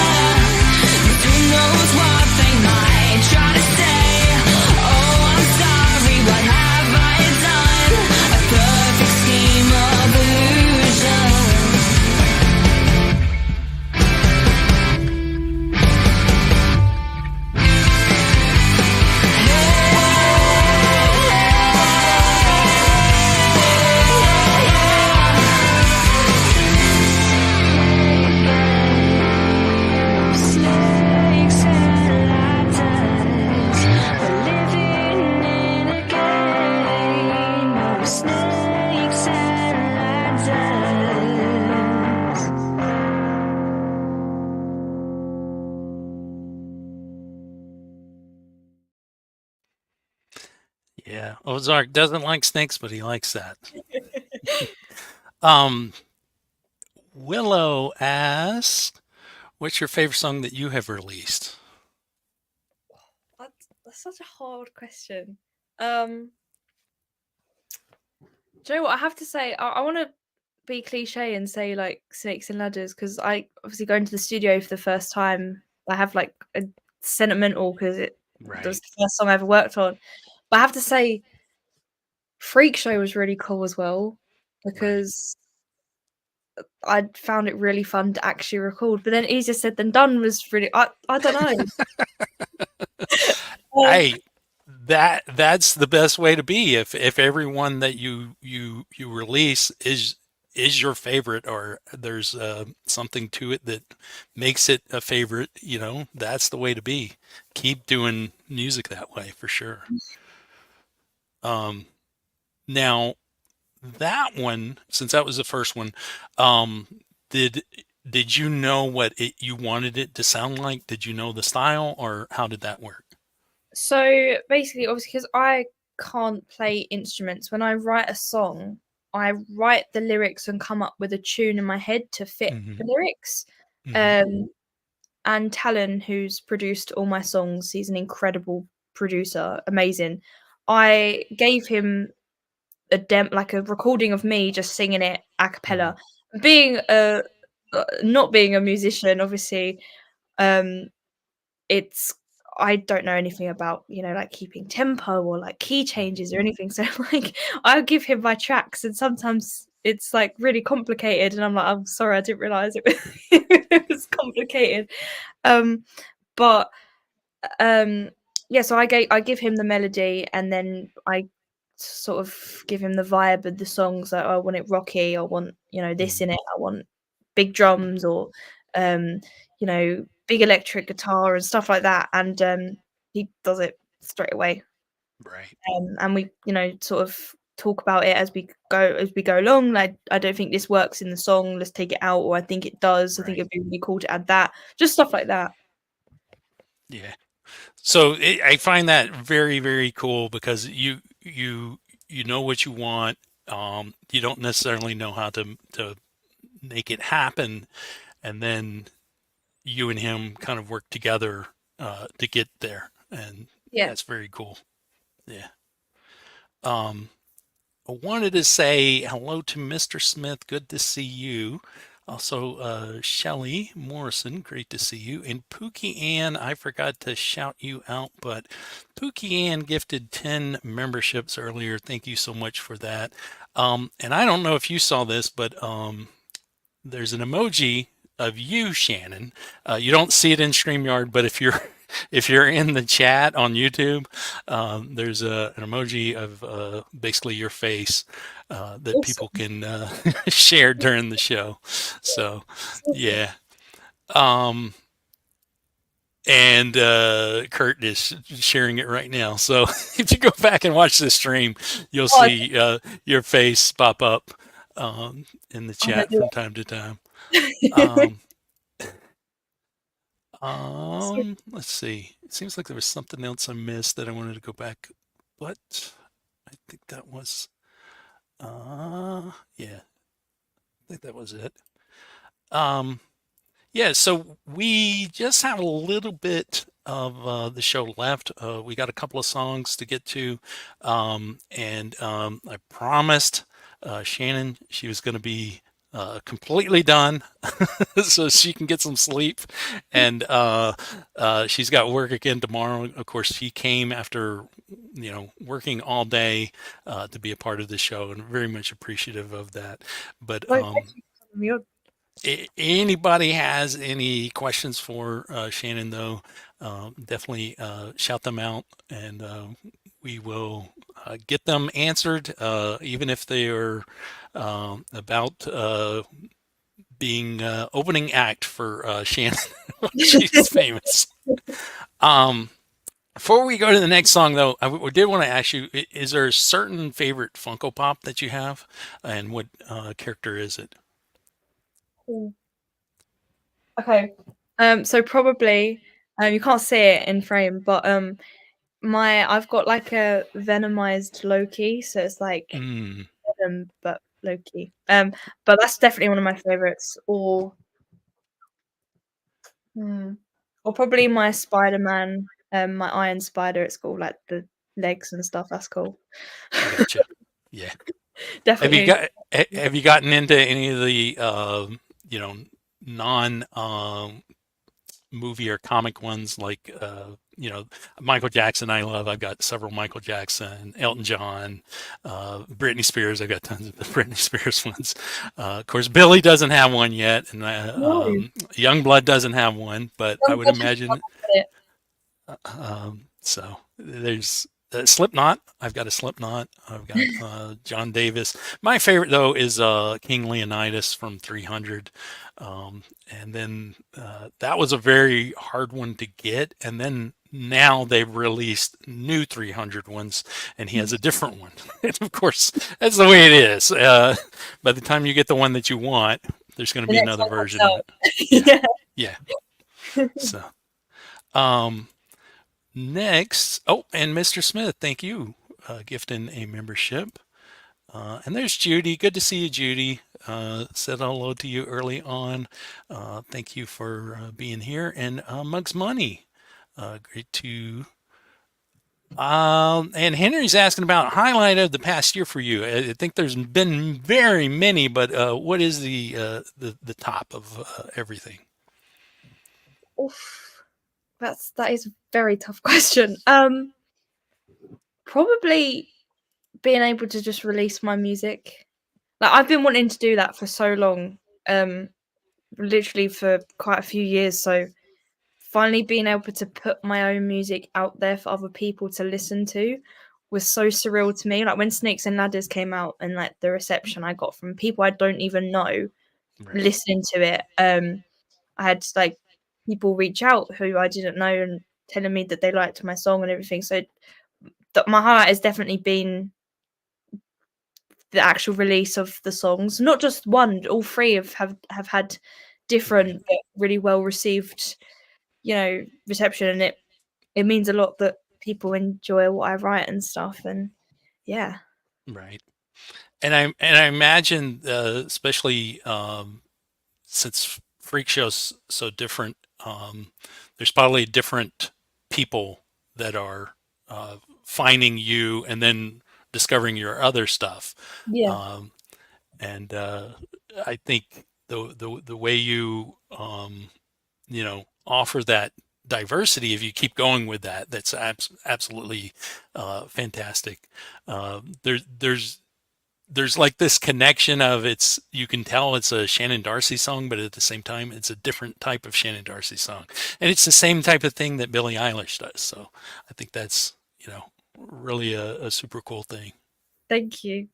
Who knows what they might try to say? Oh, I'm sorry, what have I done? A perfect scheme of illusion. Snakes and ladders. We're living in a game of snakes and ladders. Yeah, Ozark doesn't like snakes, but he likes that. Um, Willow asks, "What's your favorite song that you have released?" That's such a hard question. Do you know what I have to say? I want to be cliche and say like Snakes and Ladders because I obviously going to the studio for the first time. I have like a sentimental because it Right. was the first song I ever worked on. But I have to say, Freak Show was really cool as well because I found it really fun to actually record. But then Easier Said Than Done was really I don't know. Hey, that's the best way to be. If everyone that you release is your favorite, or there's something to it that makes it a favorite, that's the way to be. Keep doing music that way for sure. Now that one, since that was the first one, did you know what you wanted it to sound like? Did you know the style, or how did that work? So basically, obviously, because I can't play instruments, when I write a song, I write the lyrics and come up with a tune in my head to fit the lyrics. And Talon, who's produced all my songs, he's an incredible producer, amazing. I gave him like a recording of me just singing it a cappella. Being a not being a musician, obviously, it's I don't know anything about, like keeping tempo or like key changes or anything. So like I'll give him my tracks and sometimes it's like really complicated and I'm like, I'm sorry, I didn't realize it was, it was complicated. But yeah, so I give him the melody and then I sort of give him the vibe of the songs. That I want it rocky, I want, this in it, I want big drums or big electric guitar and stuff like that. And he does it straight away. Right. And we, sort of talk about it as we go along. Like, I don't think this works in the song, let's take it out, or I think it does. I think Right. it'd be really cool to add that. Just stuff like that. Yeah. So I find that very, very cool because you know what you want. You don't necessarily know how to make it happen, and then you and him kind of work together to get there, and Yeah. that's very cool. Yeah. I wanted to say hello to Mr. Smith. Good to see you. Also, Shelly Morrison, great to see you. And Pookie Ann, I forgot to shout you out, but Pookie Ann gifted 10 memberships earlier. Thank you so much for that. And I don't know if you saw this, but there's an emoji of you, Shannon. You don't see it in StreamYard, but if you're in the chat on YouTube, there's an emoji of basically your face that Awesome. people can share during the show. So, yeah. And Kurt is sharing it right now. So if you go back and watch the stream, you'll see your face pop up in the chat from time to time. Let's see. It seems like there was something else I missed that I wanted to go back, but I think that was, yeah, I think that was it. Yeah, so we just have a little bit of the show left. We got a couple of songs to get to, and I promised Shannon she was going to be completely done so she can get some sleep, and she's got work again tomorrow. Of course, she came after working all day to be a part of the show, and very much appreciative of that. But anybody has any questions for Shannon, though, definitely shout them out, and we will get them answered, even if they are about being opening act for Shannon. She's famous. Before we go to the next song, though, I did want to ask you, is there a certain favorite Funko Pop that you have, and what character is it? Okay. So probably you can't see it in frame, but I've got like a venomized Loki, so it's like Venom but Loki. But that's definitely one of my favorites. Or probably my Spider-Man, my Iron Spider at school, like the legs and stuff. That's cool. Gotcha. Yeah. Definitely. Have you gotten into any of the non movie or comic ones, like Michael Jackson? I've got several Michael Jackson, Elton John, Britney Spears. I've got tons of the Britney Spears ones. Of course, Billie doesn't have one yet, and Youngblood doesn't have one, but I would imagine so there's Slipknot. I've got a Slipknot. I've got John Davis. My favorite, though, is King Leonidas from 300. And then that was a very hard one to get. And then now they've released new 300 ones, and he has a different one. And of course, that's the way it is. By the time you get the one that you want, there's going to be another version of it. Yeah. So, next, and Mr. Smith, thank you, gifting a membership. And there's Judy. Good to see you, Judy. Said hello to you early on. Thank you for being here. And Mugs Money, great to And Henry's asking about highlight of the past year for you. I think there's been very many, but what is the top of everything? Oof, that is a very tough question. Probably being able to just release my music. Like, I've been wanting to do that for so long, literally for quite a few years. So finally being able to put my own music out there for other people to listen to was so surreal to me. Like when Snakes and Ladders came out, and like the reception I got from people I don't even know Right. listening to it. I had like people reach out who I didn't know and telling me that they liked my song and everything. So my highlight has definitely been the actual release of the songs. Not just one, all three have had different but really well received, reception, and it means a lot that people enjoy what I write and stuff. And yeah. Right. And I imagine, especially since Freak Show's so different, there's probably different people that are finding you and then discovering your other stuff. Yeah. And I think the way you offer that diversity, if you keep going with that, that's absolutely fantastic. There's like this connection of you can tell it's a Shannon Darcy song, but at the same time, it's a different type of Shannon Darcy song. And it's the same type of thing that Billie Eilish does. So I think that's, really a super cool thing. Thank you.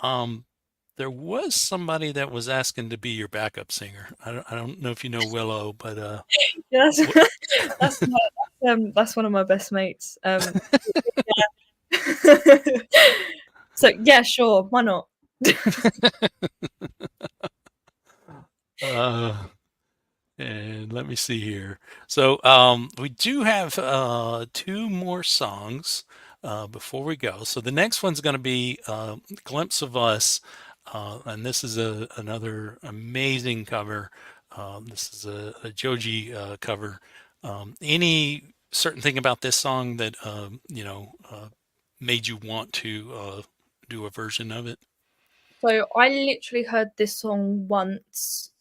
There was somebody that was asking to be your backup singer. I don't know if you know Willow, but yeah, that's one of my best mates. So yeah, sure, why not? And let me see here. So we do have 2 more songs before we go. So the next one's going to be "Glimpse of Us," and this is another amazing cover. This is a Joji cover. Any certain thing about this song that made you want to do a version of it? So I literally heard this song once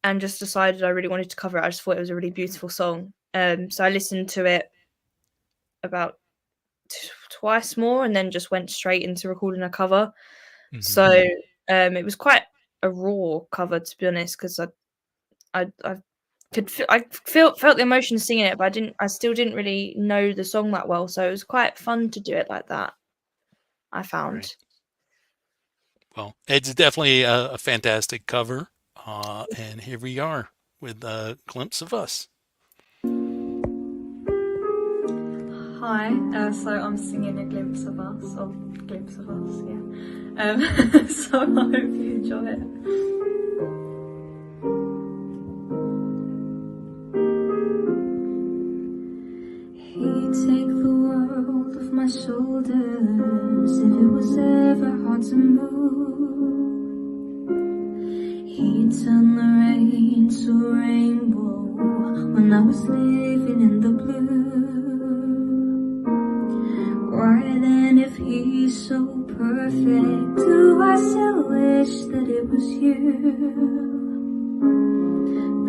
and just decided I really wanted to cover it. I just thought it was a really beautiful song. So I listened to it about twice more and then just went straight into recording a cover. Mm-hmm. So it was quite a raw cover, to be honest, because I felt the emotion singing it, but I still didn't really know the song that well. So it was quite fun to do it like that, I found. Right. Well, it's definitely a fantastic cover. And here we are with a Glimpse of Us. Hi, so I'm singing A Glimpse of Us, yeah. So I hope you enjoy it. He'd take the world off my shoulders if it was ever hard to move. He'd turn the rain to a rainbow when I was living in the blue. Why then, if he's so perfect, do I still wish that it was you?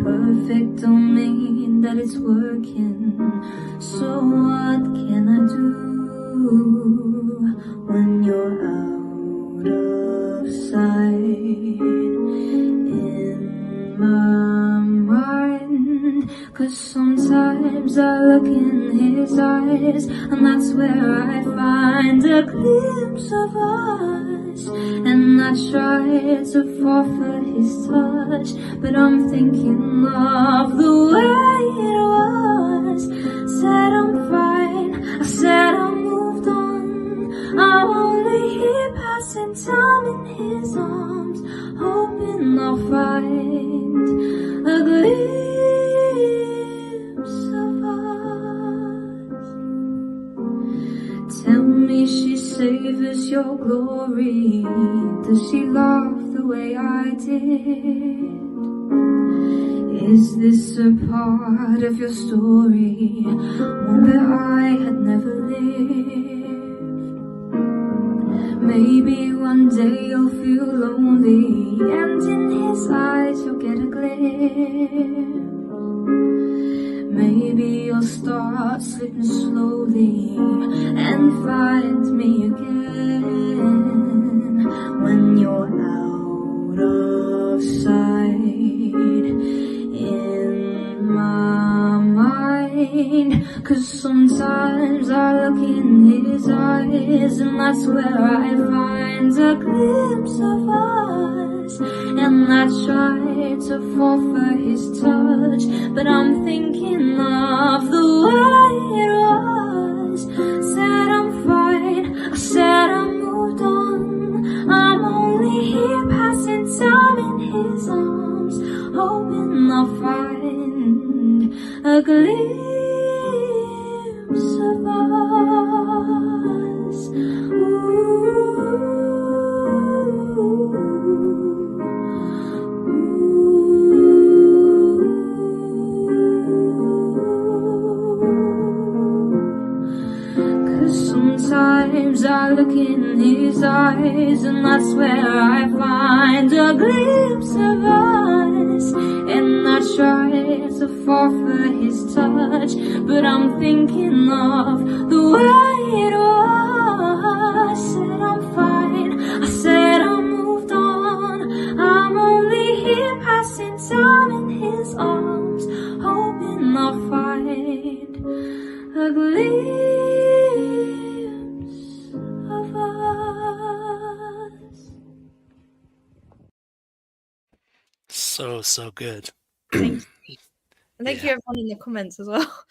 Perfect don't mean that it's working, so what can I do when you're out of sight in my mind? 'Cause sometimes I look in his eyes, and that's where I find a glimpse of us. And I try to forfeit his touch, but I'm thinking of the way it was. Said I'm fine, I said I moved on. I'm only here passing time in his arms, hoping I'll find a glimpse of us. Tell me she savors your glory. Does she laugh the way I did? Is this a part of your story, one that I had never lived? Maybe one day you'll feel lonely, and in his eyes you'll get a glimpse. Maybe you'll start slipping slowly and find me again when you're out of sight in my mind. 'Cause sometimes I look in his eyes, and that's where I find a glimpse of us. And I try to fall for his touch, but I'm thinking of the way it was. Said I'm fine, I said I moved on. I'm only here passing time in his arms, hoping I'll find a glimpse of us. Sometimes I look in his eyes, and that's where I find a glimpse of us. And I try to fall for his touch, but I'm thinking of the way it was. Said I'm fine, I said I moved on. I'm only here passing time in his arms, hoping I'll find a glimpse of us. So good. Thank you. And thank Yeah. you everyone in the comments as well.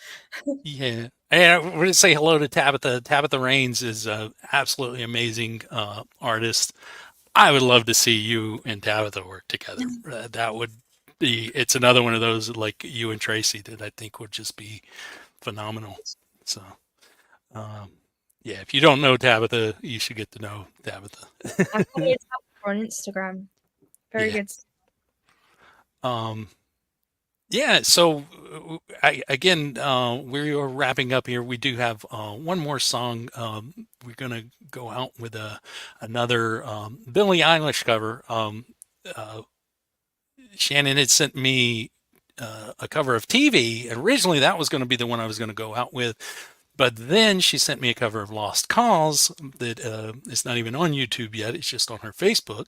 Yeah. And I want to say hello to Tabitha. Tabitha Rains is a absolutely amazing artist. I would love to see you and Tabitha work together. That would be, it's another one of those like you and Tracy that I think would just be phenomenal. So, yeah, if you don't know Tabitha, you should get to know Tabitha. I follow Tabitha on Instagram. Very Yeah. good. Yeah, so again, we are wrapping up here. We do have one more song. We're gonna go out with another Billie Eilish cover. Shannon had sent me a cover of TV. Originally, that was going to be the one I was going to go out with, but then she sent me a cover of Lost Cause that is not even on YouTube yet. It's just on her Facebook.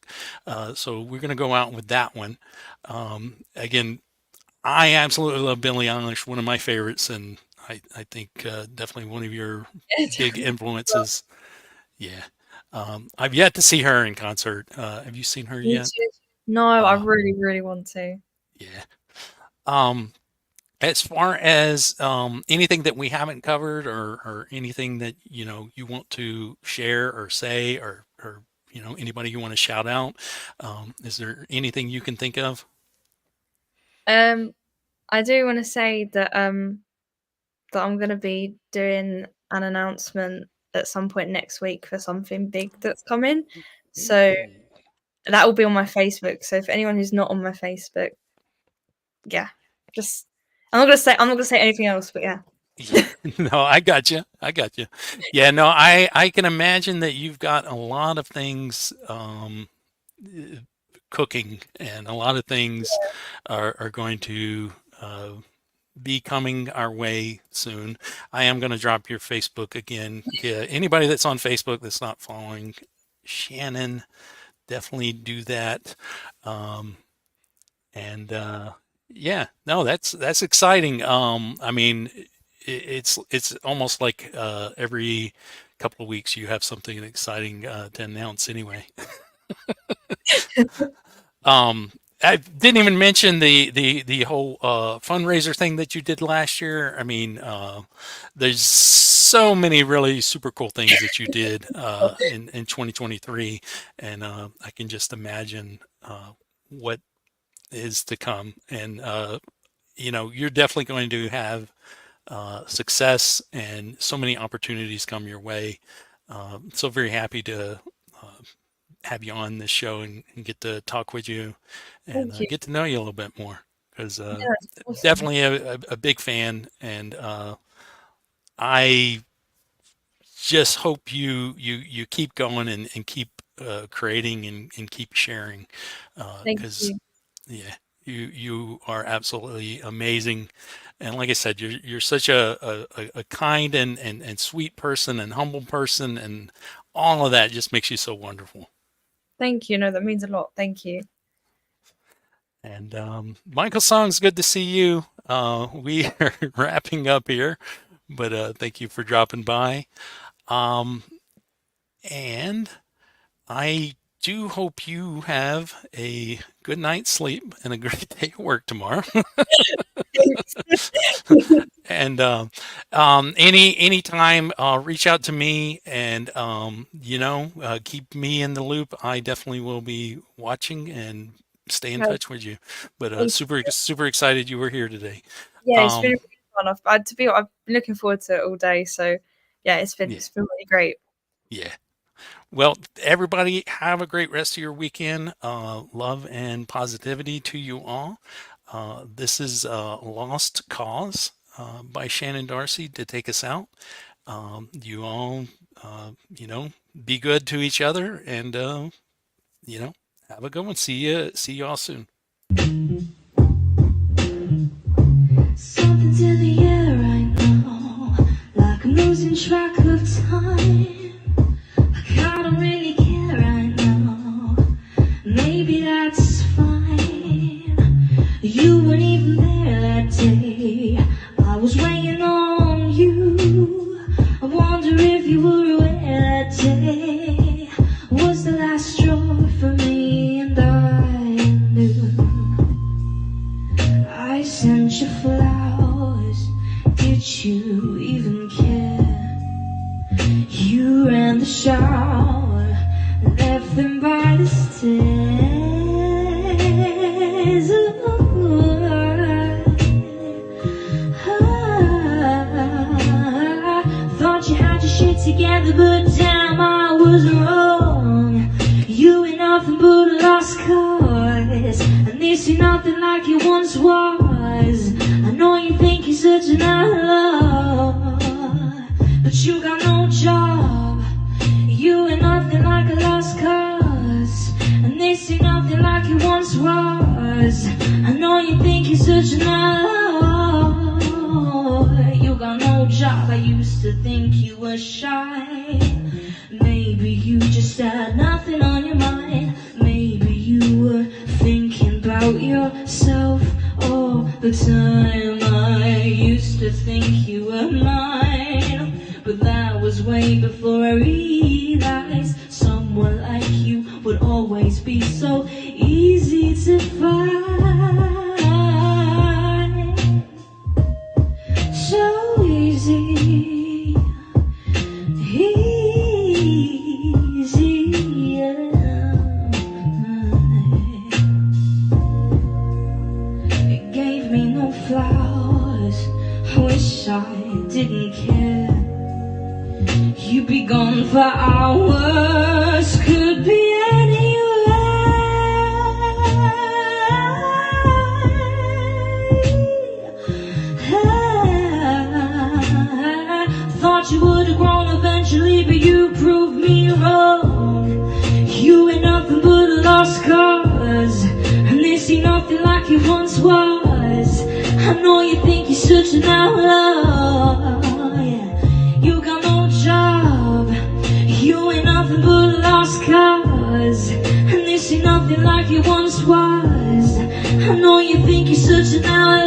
So we're going to go out with that one. Again, I absolutely love Billie Eilish, one of my favorites, and I think definitely one of your big influences. Yeah. I've yet to see her in concert. Have you seen her Me yet? too. No, I really, really want to. Yeah. As far as anything that we haven't covered, or anything that you want to share or say, or anybody you want to shout out, is there anything you can think of? I do want to say that that I'm going to be doing an announcement at some point next week for something big that's coming. So that will be on my Facebook. So if anyone who's not on my Facebook, yeah, just I'm not gonna say anything else, but yeah. Yeah, no, I got you. I got you. Yeah, no, I can imagine that you've got a lot of things cooking, and a lot of things are going to be coming our way soon. I am going to drop your Facebook again. Yeah, anybody that's on Facebook that's not following Shannon, definitely do that. And yeah, no, that's exciting. I mean, it's almost like every couple of weeks you have something exciting to announce anyway. I didn't even mention the whole fundraiser thing that you did last year. I mean, there's so many really super cool things that you did in 2023, and I can just imagine what is to come. And you're definitely going to have success, and so many opportunities come your way. So very happy to have you on this show and get to talk with you and Thank you. get to know you a little bit more, because it's awesome. definitely a big fan, and I just hope you keep going and keep creating and keep sharing, Thank because you. yeah, you are absolutely amazing, and like I said, you're such a kind and sweet person and humble person, and all of that just makes you so wonderful. Thank you. No, that means a lot. Thank you. And Michael Song's good to see you. We are wrapping up here, but thank you for dropping by. And I do hope you have a good night's sleep and a great day at work tomorrow. And anytime, reach out to me, and keep me in the loop. I definitely will be watching and stay in Okay. touch with you. But Thank super excited you were here today. Yeah, it's been Um, really fun. I've been looking forward to it all day. So yeah, it's been yeah, really great. yeah. Well, everybody, have a great rest of your weekend. Love and positivity to you all. This is Lost Cause by Shannon Darcy to take us out. You all, be good to each other, and have a good one. See you all soon. Something's in the air right now, like I'm losing track of time. Like I don't really care right now. Maybe that's fine. You weren't even there that day. I was waiting on you. I wonder if you were aware that day was the last straw for me, and I knew. I sent you flowers, did you even care? You ran the shower, left them by the stairs. Thought you had your shit together, but damn, I was wrong. You ain't nothing but a lost cause, and this ain't nothing like it once was. I know you think you're such an outlaw, but you got no job. You ain't nothing like a lost cause, and this ain't nothing like it once was. I know you think you're such an outlaw. You got no job. I used to think you were shy. Maybe you just had nothing on your mind. Maybe you were thinking about yourself all the time. I used to think you were mine, but that was way before I realized someone like you would always be so easy to find. So easy, It gave me no flowers, I wish I didn't care. You'd be gone for hours, could be anywhere. Thought you would have grown eventually, but you proved me wrong. You ain't nothing but a lost cause, and this ain't nothing like it once was. I know you think you're such an outlaw, yeah. You got no job. You ain't nothing but a lost cause, and this ain't nothing like it once was. I know you think you're such an outlaw.